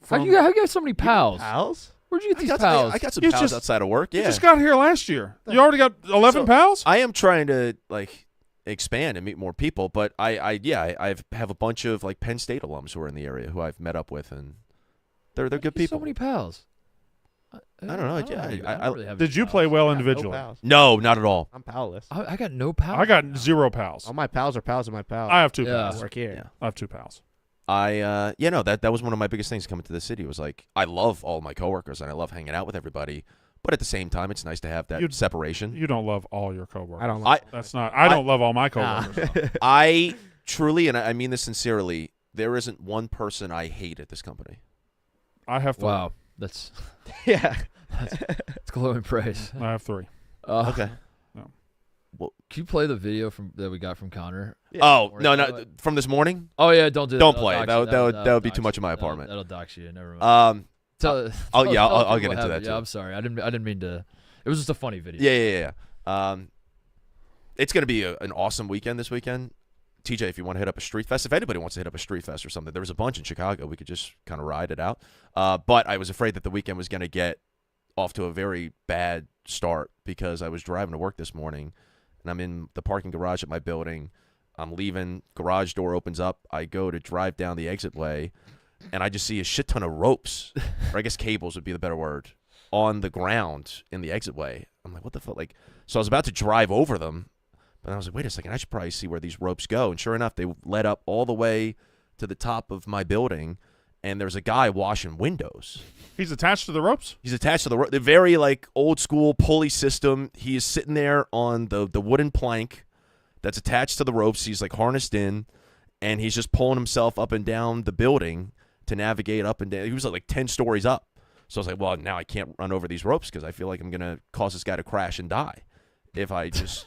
How you got so many pals? Pals? Where'd you get these I pals? got some You pals just- outside of work. You Yeah, just got here last year. You already got 11 pals? I am trying to like expand and meet more people, but I have a bunch of like Penn State alums who are in the area who I've met up with, and they're good people. So many pals. I don't know. don't really have Did any you pals. play well No individually? pals. No, not at all. I'm palless. I got no pals. I got 0 pals. All my pals are pals of my pals. I have 2 Yeah. pals. work here. Yeah. I have 2 pals. That was one of my biggest things coming to the city was like I love all my coworkers and I love hanging out with everybody, but at the same time it's nice to have that separation. You don't love all your coworkers. I don't like That's not. I don't love all my coworkers. I truly, and I mean this sincerely, there isn't one person I hate at this company. I have 3. Wow, that's Yeah. that's glowing praise. I have 3. Okay. Can you play the video that we got from Conor? Oh Or no, do no, it. from this morning. Oh yeah, don't do that. Don't That'll play it. dox you. That would be dox too much in my you. apartment. That'll dox you. Never mind. Um, Tell I'll people get what into happened. that Yeah, too. I'm sorry. I didn't mean to. It was just a funny video. Yeah. It's gonna be an awesome weekend this weekend. TJ, if you want to hit up a street fest, if anybody wants to hit up a street fest or something, there was a bunch in Chicago. We could just kind of ride it out. But I was afraid that the weekend was going to get off to a very bad start because I was driving to work this morning, and I'm in the parking garage at my building. I'm leaving. Garage door opens up. I go to drive down the exit way, and I just see a shit ton of ropes, or I guess cables would be the better word, on the ground in the exit way. I'm I'm like, what the fuck? Like, so I was about to drive over them, but I was like, wait a second, I should probably see where these ropes go. And sure enough, they led up all the way to the top of my building, and there's a guy washing windows. He's attached to the ropes? He's attached to the very, like, old-school pulley system. He is sitting there on the wooden plank that's attached to the ropes. He's, like, harnessed in, and he's just pulling himself up and down the building to navigate up and down. He was, like 10 stories up. So I was like, well, now I can't run over these ropes because I feel like I'm going to cause this guy to crash and die if I just...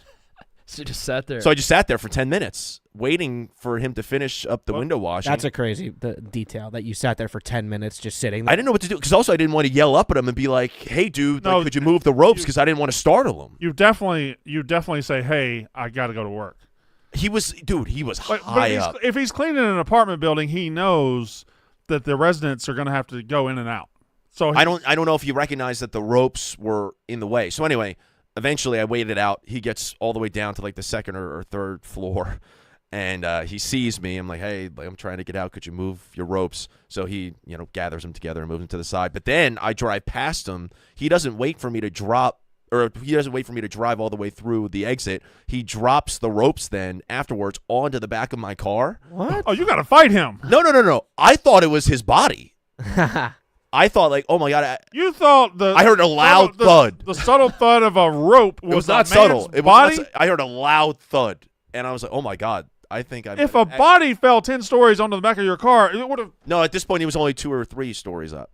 So you just sat there. So I just sat there for 10 minutes waiting for him to finish up the window washing. That's a crazy detail that you sat there for 10 minutes just sitting there. I didn't know what to do because also I didn't want to yell up at him and be like, hey, dude, like, could you move the ropes? Because I didn't want to startle him. You definitely say, hey, I got to go to work. He was high up. If he's cleaning an apartment building, he knows that the residents are going to have to go in and out. So I don't know if he recognized that the ropes were in the way. So anyway, eventually I waited out. He gets all the way down to like the second or third floor, and he sees me. I'm like, hey, I'm trying to get out. Could you move your ropes? So he, gathers them together and moves them to the side. But then I drive past him. He doesn't wait for me to drive all the way through the exit. He drops the ropes then afterwards onto the back of my car. What? Oh, you got to fight him. No. I thought it was his body. I thought, like, oh my God. I heard a loud thud. The subtle thud of a rope was not subtle. I heard a loud thud. And I was like, oh my God. I think if a body fell 10 stories onto the back of your car, it would have. No, at this point, he was only 2 or 3 stories up.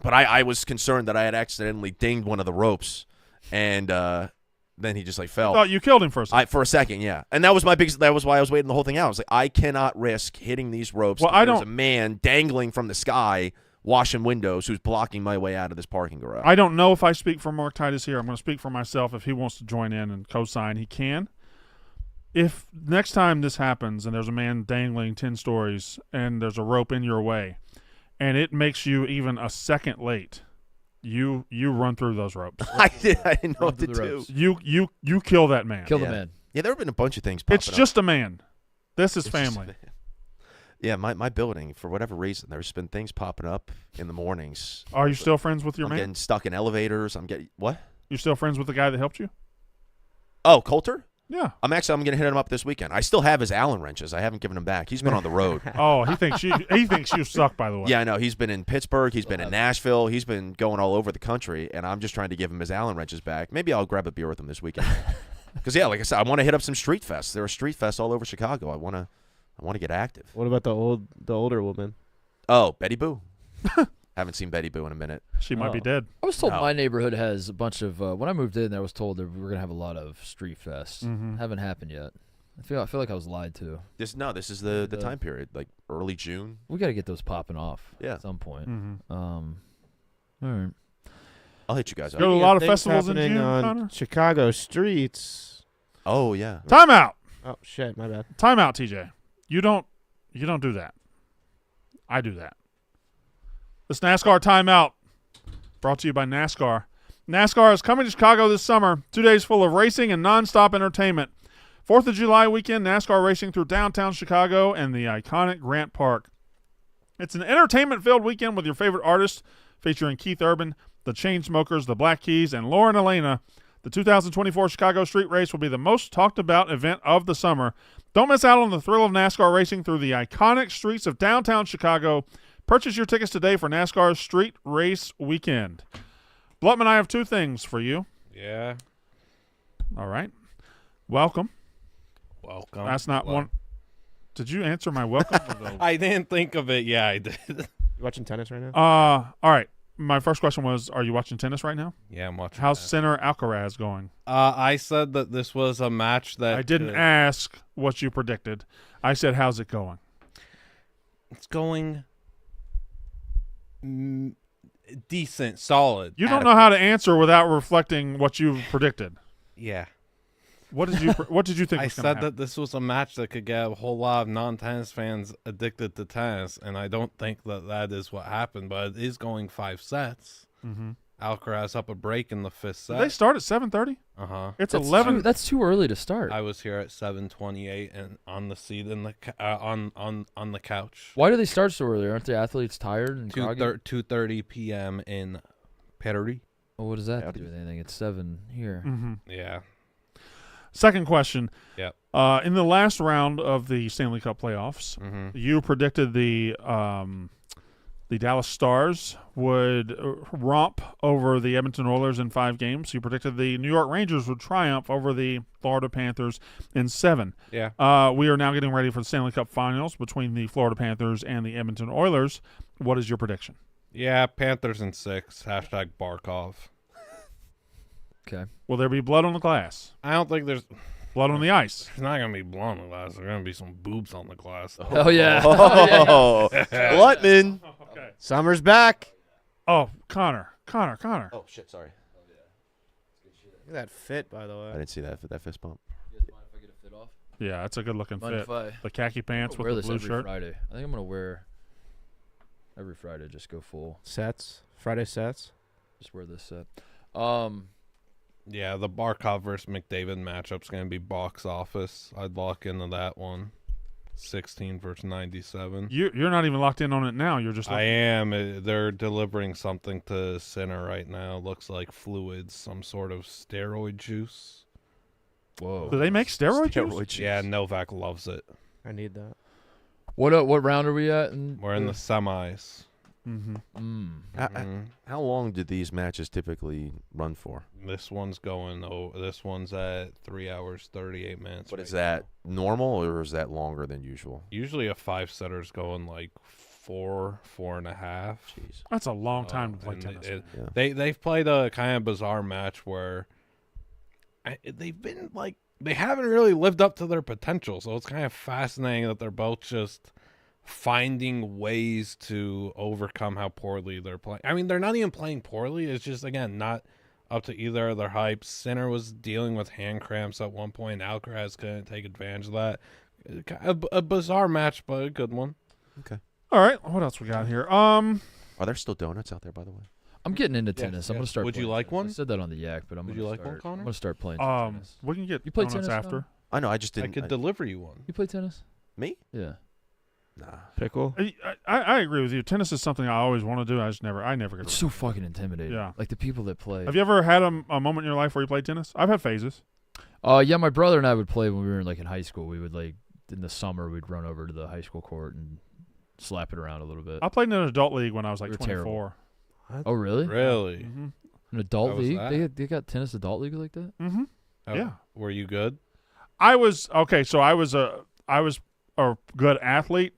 But I was concerned that I had accidentally dinged one of the ropes. And then he just, like, fell. I thought you killed him for a second. For a second, yeah. And that was that was why I was waiting the whole thing out. I was like, I cannot risk hitting these ropes. Well, there's a man dangling from the sky washing windows who's blocking my way out of this parking garage. I don't know if I speak for Mark Titus here. I'm going to speak for myself. If he wants to join in and co-sign, he can. If next time this happens and there's a man dangling 10 stories and there's a rope in your way and it makes you even a second late, you run through those ropes. I didn't know what to do. You kill that man. Kill the man. Yeah, there have been a bunch of things popping up. It's just a man. This is family. Yeah, my building, for whatever reason, there's been things popping up in the mornings. Are you still friends with your man? I'm getting stuck in elevators. What? You still friends with the guy that helped you? Oh, Coulter? Yeah. I'm going to hit him up this weekend. I still have his Allen wrenches. I haven't given him back. He's been on the road. Oh, he thinks you suck, by the way. Yeah, I know. He's been in Pittsburgh. He's been in Nashville. He's been going all over the country, and I'm just trying to give him his Allen wrenches back. Maybe I'll grab a beer with him this weekend. Because, yeah, like I said, I want to hit up some street fests. There are street fests all over Chicago. I want to get active. What about the older woman? Oh, Betty Boo. Haven't seen Betty Boo in a minute. She might be dead. I was told my neighborhood has a bunch of when I moved in, I was told that we were going to have a lot of street fests. Mm-hmm. Haven't happened yet. I feel like I was lied to. This is the time period, like early June. We got to get those popping off at some point. Mm-hmm. All right. I'll hit you guys up. Go to a lot of festivals in June, on Conor? Chicago streets. Oh, yeah. Timeout. Oh, shit, my bad. Timeout, TJ. You don't do that. I do that. This NASCAR timeout brought to you by NASCAR. NASCAR is coming to Chicago this summer. 2 days full of racing and nonstop entertainment. 4th of July weekend, NASCAR racing through downtown Chicago and the iconic Grant Park. It's an entertainment-filled weekend with your favorite artists, featuring Keith Urban, the Chainsmokers, the Black Keys, and Lauren Elena. The 2024 Chicago Street Race will be the most talked-about event of the summer. Don't miss out on the thrill of NASCAR racing through the iconic streets of downtown Chicago. Purchase your tickets today for NASCAR's Street Race Weekend. Blutman, I have 2 things for you. Yeah. All right. Welcome. That's not Well, one. Did you answer my welcome? I didn't think of it. Yeah, I did. You watching tennis right now? All right. My first question was, are you watching tennis right now? Yeah, I'm watching. How's that. Sinner Alcaraz going? I said that this was a match that I didn't ask what you predicted. I said, how's it going? It's going decent, solid. You don't know how to answer without reflecting what you predicted. Yeah. What did you think? I was gonna said happen? that this was a match that could get a whole lot of non-tennis fans addicted to tennis, and I don't think that is what happened, but it is going 5 sets. Mm-hmm. Alcaraz up a break in the 5th set. Did they start at 7:30? Uh-huh. It's That's 11. That's too early to start. I was here at 7:28 and on the seat in the on the couch. Why do they start so early? Aren't the athletes tired and groggy? 2:30 p.m. in Paris. Well, what does that have to do with anything? It's 7 here. Mm-hmm. Yeah. Second question. Yep. In the last round of the Stanley Cup playoffs, you predicted the Dallas Stars would romp over the Edmonton Oilers in 5 games. You predicted the New York Rangers would triumph over the Florida Panthers in 7. Yeah. We are now getting ready for the Stanley Cup Finals between the Florida Panthers and the Edmonton Oilers. What is your prediction? Yeah, Panthers in 6. Hashtag Barkov. Okay. Will there be blood on the glass? I don't think there's Blood on the ice? There's not going to be blood on the glass. There's going to be some boobs on the glass. Oh, yeah. Oh, Blutman. Okay. Summer's back. Oh, Conor. Oh, shit, sorry. Look at that fit, by the way. I didn't see that fist bump. You guys mind if I get a fit off? Yeah, that's a good-looking Mind fit. if I The khaki pants with wear the this blue every shirt. Friday? I think I'm going to wear every Friday, just go full. Sets. Friday sets. Just wear this set. Yeah, the Barkov versus McDavid matchup's going to be box office. I'd lock into that one. 16 versus 97. You're not even locked in on it now. You're just. I am. They're delivering something to Center right now. Looks like fluids, some sort of steroid juice. Whoa. Do they make steroid juice? Yeah, Novak loves it. I need that. What round are we at? We're in the semis. Mm-hmm. How long do these matches typically run for? This one's going. This one's at 3 hours 38 minutes. But is that normal or is that longer than usual? Usually a 5-setter's going like 4.5. Jeez. That's a long time to play tennis. They've played a kind of bizarre match where they've been like they haven't really lived up to their potential. So it's kind of fascinating that they're both just finding ways to overcome how poorly they're playing. I mean, they're not even playing poorly. It's just, again, not up to either of their hype. Sinner was dealing with hand cramps at one point. Alcaraz couldn't take advantage of that. A bizarre match, but a good one. Okay. All right. What else we got here? Are there still donuts out there, by the way? I'm getting into tennis. I'm going to start. Would you playing like tennis. one? I said that on the yak, but I'm Would going you to like start. one, Connor? I'm going to start playing some tennis. We can get You play donuts tennis after. now? I know. I just didn't. I could deliver you one. You play tennis? Me? Yeah. Nah. Pickle. I agree with you. Tennis is something I always want to do. I never get It's to. so fucking intimidating. Yeah. Like the people that play. Have you ever had a moment in your life where you played tennis? I've had phases. Yeah, my brother and I would play when we were in high school. We would in the summer we'd run over to the high school court and slap it around a little bit. I played in an adult league when I was like We were 24. What? Oh, really? Really? Mm-hmm. An adult How was league? that? They got tennis adult league like that? Mm-hmm. Oh, Yeah. Were you good? I was okay. So I was a good athlete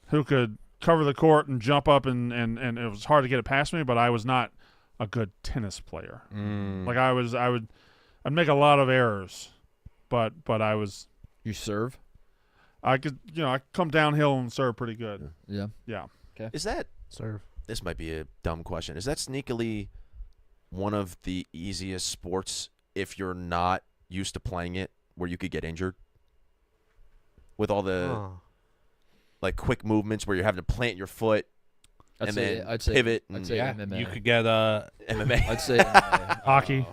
who could cover the court and jump up and it was hard to get it past me, but I was not a good tennis player. Like I'd make a lot of errors, but I was. You serve? I could I come downhill and serve pretty good. Yeah. Yeah. Is that Serve. This might be a dumb question. Is that sneakily one of the easiest sports if you're not used to playing it, where you could get injured with all the quick movements where you're having to plant your foot I'd say pivot? I'd say MMA. You could get MMA. I'd say MMA. Hockey.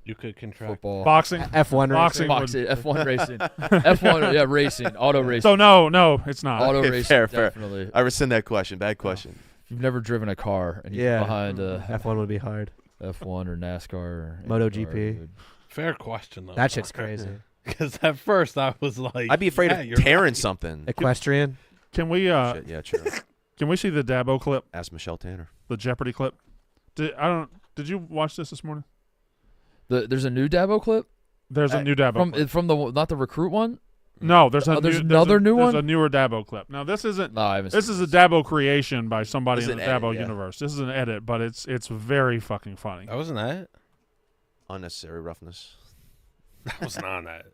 you could contract Football. Boxing. F1 Boxing. Boxing. F1 racing. F1, yeah, racing. Auto racing. So no, it's not. Auto Okay, racing, fair. definitely. I rescind that question. Bad question. If you've never driven a car and you're behind F1 would be hard. F1 or NASCAR or MotoGP. IndyCar, Fair question though. That shit's crazy. Because at first I was like, I'd be afraid of you're tearing right. something. Equestrian. Can we Shit, yeah, true. can we see the Dabo clip, Ask Michelle Tanner. the Jeopardy clip? Did you watch this morning? There's a new Dabo clip There's a new Dabo clip. from the not the recruit one. No, there's another new one. There's a newer Dabo clip. Now this isn't. No, I haven't. This seen is a Dabo creation by somebody This in is the an Dabo edit, yeah. universe. This is an edit, but it's very fucking funny. That wasn't that. Unnecessary roughness. That was not that.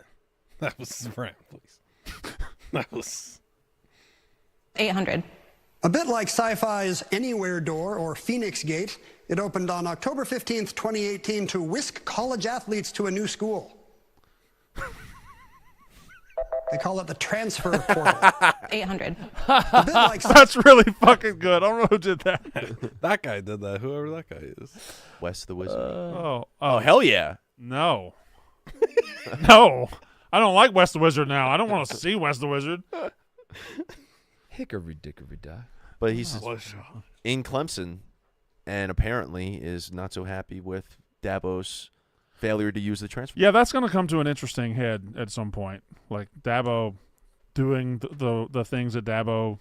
That was Brent, please. That was 800. A bit like Sci-Fi's Anywhere Door or Phoenix Gate, it opened on October 15th, 2018 to whisk college athletes to a new school. They call it the transfer portal. 800. A bit like That's really fucking good. I don't know who did that. that guy did that. Whoever that guy is. Wes the Wizard. Oh, hell yeah. no, no. I don't like Wes the Wizard now. I don't want to see Wes the Wizard. Hickory dickory dock. But he's in Clemson. and apparently is not so happy with Dabo's failure to use the transfer. Yeah, that's going to come to an interesting head at some point. Like Dabo doing the things that Dabo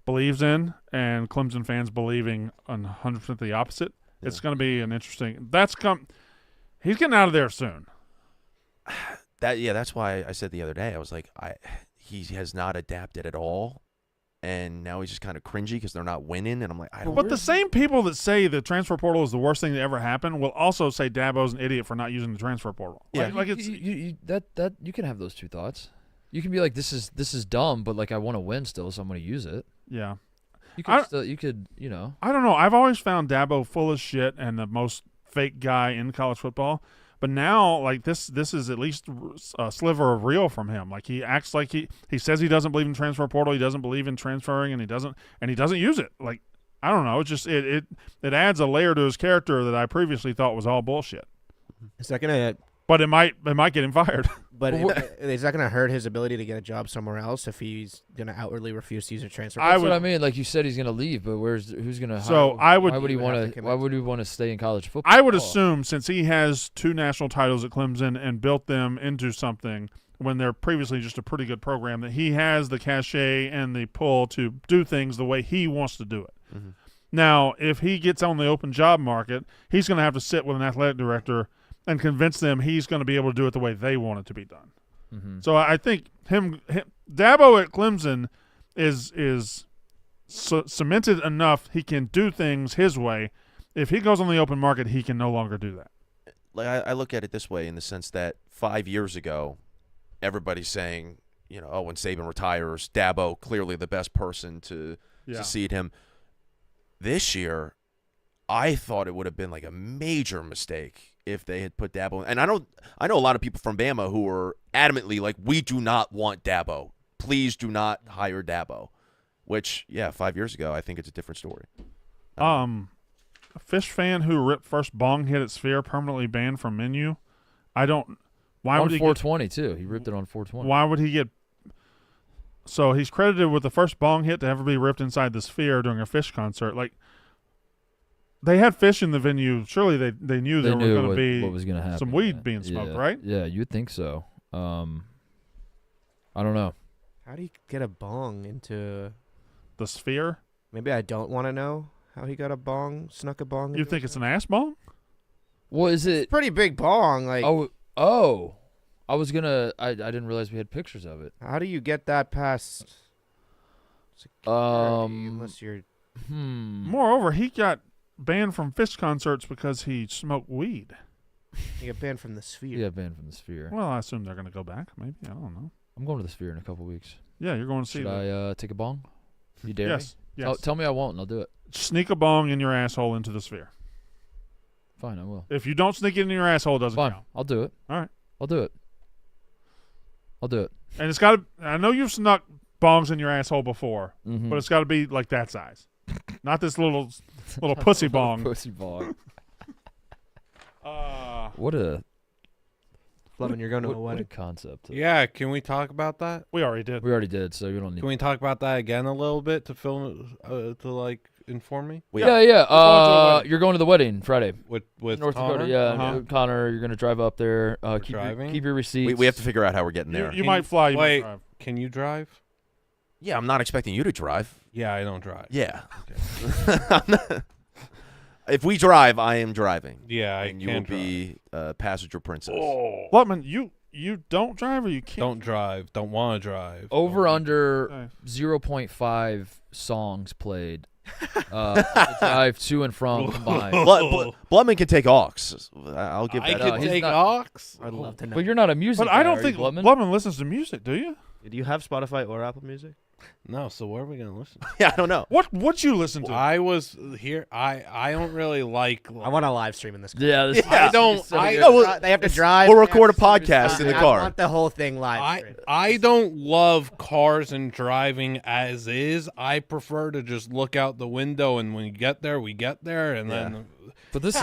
believes in, and Clemson fans believing 100% the opposite. Yeah. It's going to be an interesting. He's getting out of there soon. That's why I said the other day. I was like, he has not adapted at all, and now he's just kind of cringy because they're not winning. And I'm like, But the same people that say the transfer portal is the worst thing that ever happened will also say Dabo's an idiot for not using the transfer portal. Yeah, like it's you can have those two thoughts. You can be like, this is dumb, but like I want to win still, so I'm going to use it. Yeah. You could, I don't know. I've always found Dabo full of shit and the most fake guy in college football. But now, like this is at least a sliver of real from him. Like he acts like he says he doesn't believe in transfer portal. He doesn't believe in transferring, and he doesn't use it. Like I don't know. It's just it adds a layer to his character that I previously thought was all bullshit. Is that gonna? But it might get him fired. But is that going to hurt his ability to get a job somewhere else if he's going to outwardly refuse to use a transfer? That's what I mean. Like you said, he's going to leave, but who's going to? So why would he want to stay in college football? I would assume since he has 2 national titles at Clemson and built them into something when they're previously just a pretty good program, that he has the cachet and the pull to do things the way he wants to do it. Mm-hmm. Now, if he gets on the open job market, he's going to have to sit with an athletic director and convince them he's going to be able to do it the way they want it to be done. Mm-hmm. So I think Dabo at Clemson is cemented enough he can do things his way. If he goes on the open market, he can no longer do that. Like I look at it this way in the sense that 5 years ago, everybody's saying, when Saban retires, Dabo clearly the best person to succeed him. This year, I thought it would have been like a major mistake if they had put Dabo in. And I know a lot of people from Bama who are adamantly like, we do not want Dabo. Please do not hire Dabo. Which, 5 years ago, I think it's a different story. A Fish fan who ripped first bong hit at Sphere permanently banned from menu. Why would he 420 too? He ripped it on 420. Why would he get? So he's credited with the first bong hit to ever be ripped inside the Sphere during a Fish concert. Like, they had Fish in the venue. Surely they knew there were going to be what was going to happen. Some weed being smoked, right? Yeah, you'd think so. I don't know. How do you get a bong into the Sphere? Maybe I don't want to know how he got snuck a bong. You think it's an ass bong? Well, is it? It's a pretty big bong. Like oh. I was gonna. I didn't realize we had pictures of it. How do you get that past security unless you're? Moreover, he got banned from Fish concerts because he smoked weed. He got banned from the Sphere. Yeah, banned from the Sphere. Well, I assume they're gonna go back. Maybe, I don't know. I'm going to the Sphere in a couple weeks. Yeah, you're going to see. Should I take a bong? You dare Yes. me? Yes. Tell me I won't, and I'll do it. Sneak a bong in your asshole into the Sphere. Fine, I will. If you don't sneak it in your asshole, it doesn't Fine, count. I'll do it. All right. I'll do it. And it's got to. I know you've snuck bongs in your asshole before, mm-hmm. but it's got to be like that size, not this little pussy bong. Pussy bong. What a. Fleming, you're going to a wedding. What a concept. Yeah, can we talk about that? We already did, so you don't need. Can we talk about that again a little bit to inform me? Yeah. You're going to the wedding Friday with North Conor? Dakota. Yeah, Conor, you're going to drive up there. Keep your receipts. We have to figure out how we're getting there. You might fly. Wait, might drive. Can you drive? Yeah, I'm not expecting you to drive. Yeah, I don't drive. Yeah. Okay. If we drive, I am driving. Yeah, and you will be passenger princess. Lutman, you don't drive or you can't? Don't drive. Don't want to drive. Over under 0.5 songs played. Drive to and from combined. Blutman can take aux. I'll give that. I can take aux. I'd love to know. But you're not a music But guy, I don't think Blutman listens to music, do you? Do you have Spotify or Apple Music? No, so where are we going to listen? Yeah, I don't know. What you listen to? I was here. I don't really like. I want to live stream in this car. Yeah, I don't. They have to drive. We'll record a podcast in the car. I want the whole thing live. I don't love cars and driving as is. I prefer to just look out the window, and when we get there, and then But this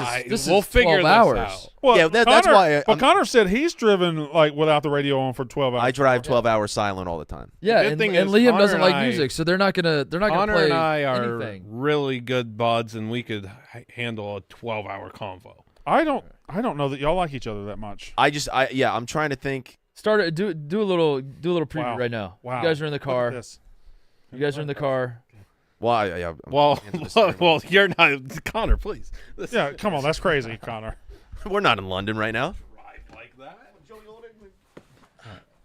we'll is figure 12 this hours. out. Well, Yeah, that's why Well, Conor said he's driven like without the radio on for 12 hours. I drive 12 hours silent all the time. Yeah, good and thing is Liam Conor doesn't and like I- music, so they're not gonna Conor play and I are anything. really good buds, and we could handle a 12-hour convo. I don't know that y'all like each other that much. I'm trying to think. Do a little preview Wow. right now. Wow. You guys are in the Look at car. this. You guys are in the car. Well, Well, you're not Conor. Please. Yeah, come on, that's crazy, Conor. we're not in London right now. Like that.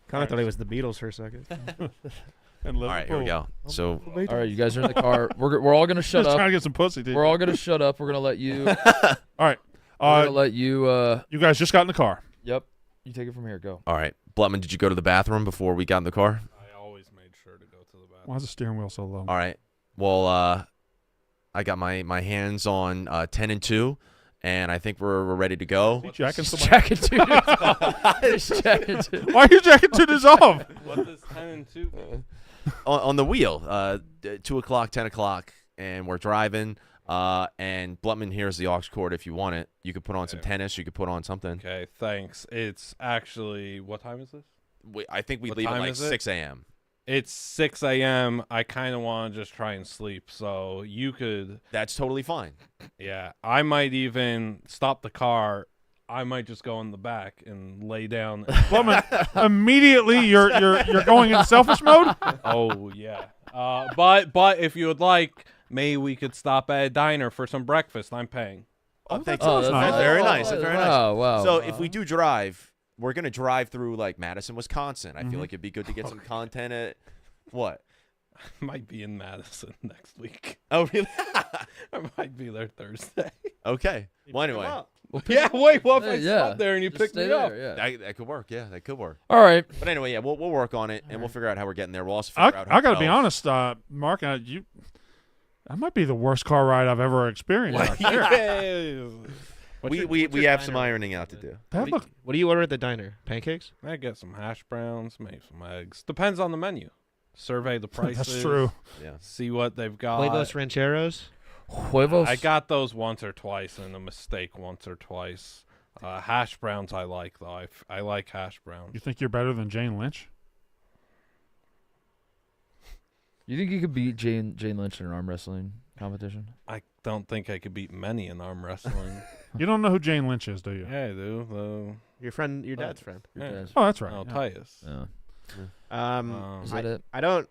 Kind of thought it was the Beatles for a second. And All right, here we go. So All right, you guys are in the car. We're all gonna shut Just trying up. to get some pussy, dude. We're all gonna shut up. We're gonna let you. All right. We're gonna let you. You guys just got in the car. Yep. You take it from here. Go. all right, Blutman, did you go to the bathroom before we got in the car? I always made sure to go to the bathroom. Why is the steering wheel so low? All right. Well, I got my hands on 10 and 2, and I think we're ready to go. You jacking Just somebody? jacking two. Just jacking two. Why are you jacking two dudes off? What does 10 and 2 mean? On the wheel, 2 o'clock, 10 o'clock, and we're driving. And Blutman, here's the aux cord if you want it. You could put on some tennis. You could put on something. Okay, thanks. It's actually, what time is this? I think we What leave at time like is it? 6 a.m. It's 6 a.m. I kind of want to just try and sleep, so you could. That's totally fine. Yeah, I might even stop the car. I might just go in the back and lay down. Woman, immediately you're going in selfish mode. Oh yeah. But if you would like, maybe we could stop at a diner for some breakfast. I'm paying. Thanks. sounds That's nice. very nice. That's very nice. Wow. So if we do drive, we're gonna drive through like Madison, Wisconsin. I feel like it'd be good to get some content at what? Might be in Madison next week. Oh really? I might be there Thursday. Okay. Well, anyway, Yeah, wait. What if I Yeah. stop there and you Just pick stay me up? there, yeah. that could work. Yeah, that could work. All right. But anyway, yeah, we'll work on it and we'll figure out how we're getting there. We'll also I figure out. got to be hotels. honest, Mark. That might be the worst car ride I've ever experienced. Yeah. We have some ironing out to do. That look, What do you order at the diner? Pancakes? I get some hash browns, maybe some eggs. Depends on the menu. Survey the prices. that's true. Yeah. See what they've got. Huevos Rancheros? Huevos. I got those once or twice and a mistake once or twice. Hash browns I like, though. I like hash browns. You think you're better than Jane Lynch? You think you could beat Jane Lynch in an arm wrestling competition? I don't think I could beat many in arm wrestling. You don't know who Jane Lynch is, do you? Yeah, I do. Your friend, your dad's friend. Yeah. Oh, that's right. Oh, Yeah. Titus. Yeah. Is that it? I don't.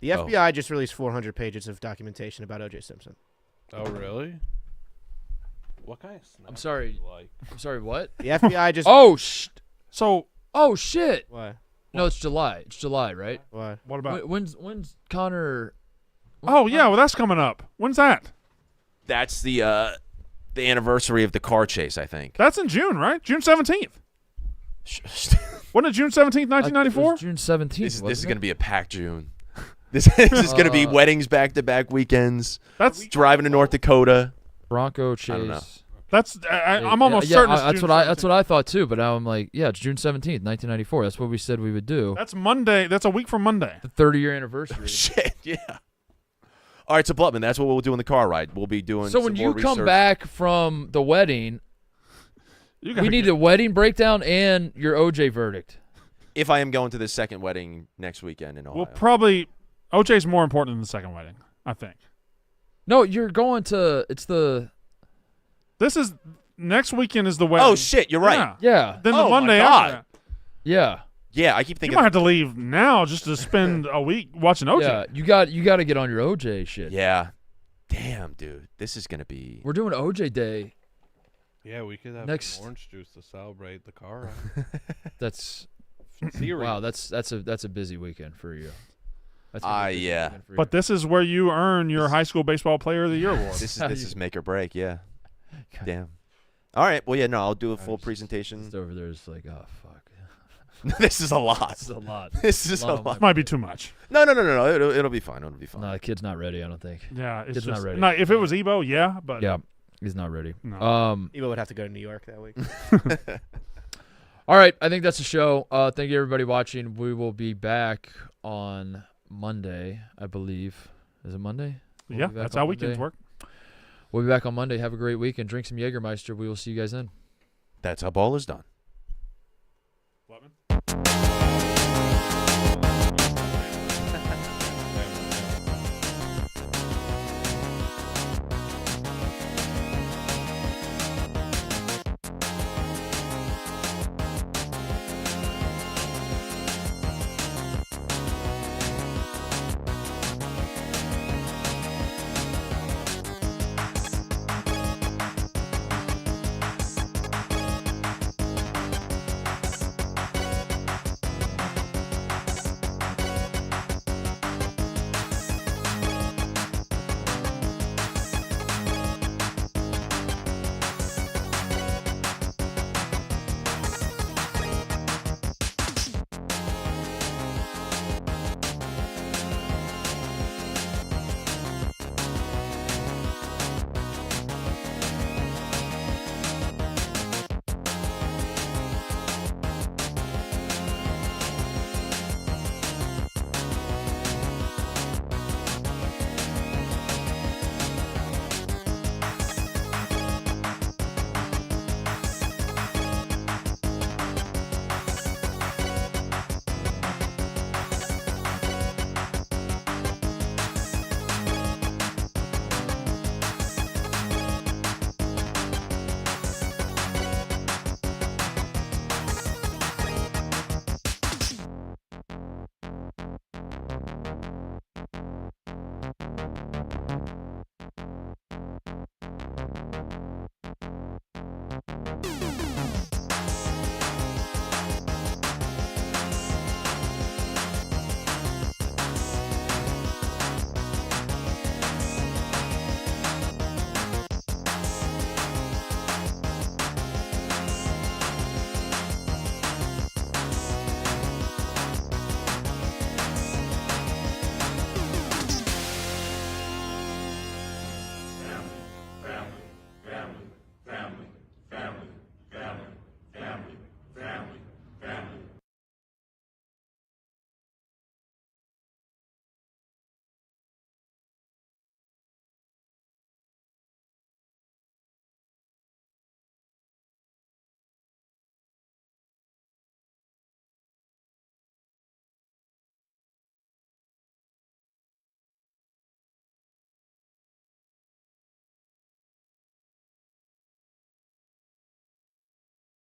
The FBI just released 400 pages of documentation about O.J. Simpson. Oh, really? What kind of snack I'm sorry. do you like? I'm sorry. What? The FBI just. So Oh shit. What? No, it's July. It's July, right? What? what about? When's Conor? Oh yeah, well that's coming up. When's that? That's the anniversary of the car chase, I think. That's in June, right? June 17th. Wasn't it June 17th, 1994? June 17th. This is wasn't going to it? be a packed June. This is going to be weddings back-to-back weekends. That's Driving to North Dakota. Bronco chase. I don't know. that's. I'm almost yeah, certain. It's that's June what I thought too. But now I'm like, yeah, it's June 17th, 1994. That's what we said we would do. That's Monday. That's a week from Monday. The 30-year anniversary. Shit, yeah. All right, so Blutman, that's what we'll do in the car ride. We'll be doing So some when more you come research. back from the wedding, You we gotta need get- a wedding breakdown and your OJ verdict. If I am going to the second wedding next weekend in Ohio. We'll probably. OJ's more important than the second wedding, I think. No, you're going to. It's the. This is next weekend is the wedding. Oh, shit, you're right. Yeah. Yeah. Then the Oh, my Monday God. after that. Yeah. Yeah, I keep You thinking. might have to leave now just to spend a week watching OJ. Yeah. You got to get on your OJ shit. Yeah. Damn, dude. This is going to be. We're doing OJ Day. Yeah, we could have Next- some orange juice to celebrate the car ride. That's Serious. wow. That's a busy weekend for you. That's Yeah. weekend for you. But this is where you earn your high school baseball player of the year award. This is make or break, yeah. Damn. All right. Well, yeah, no, I'll do a full presentation. Just over there is like, oh fuck. This is a lot. This is a lot. This is a Lot of lot. Might be too much. No. It'll be fine. It'll be fine. No, the kid's not ready. I don't think. Yeah, it's Kid's not just ready. no, if it was Ebo, yeah, but Yeah, he's not ready. No. Evo would have to go to New York that week. All right, I think that's the show. Thank you everybody watching. We will be back on Monday, I believe. Is it Monday? We'll yeah, be back that's on how Monday. weekends work. We'll be back on Monday. Have a great week and drink some Jägermeister. We will see you guys then. That's how ball is done.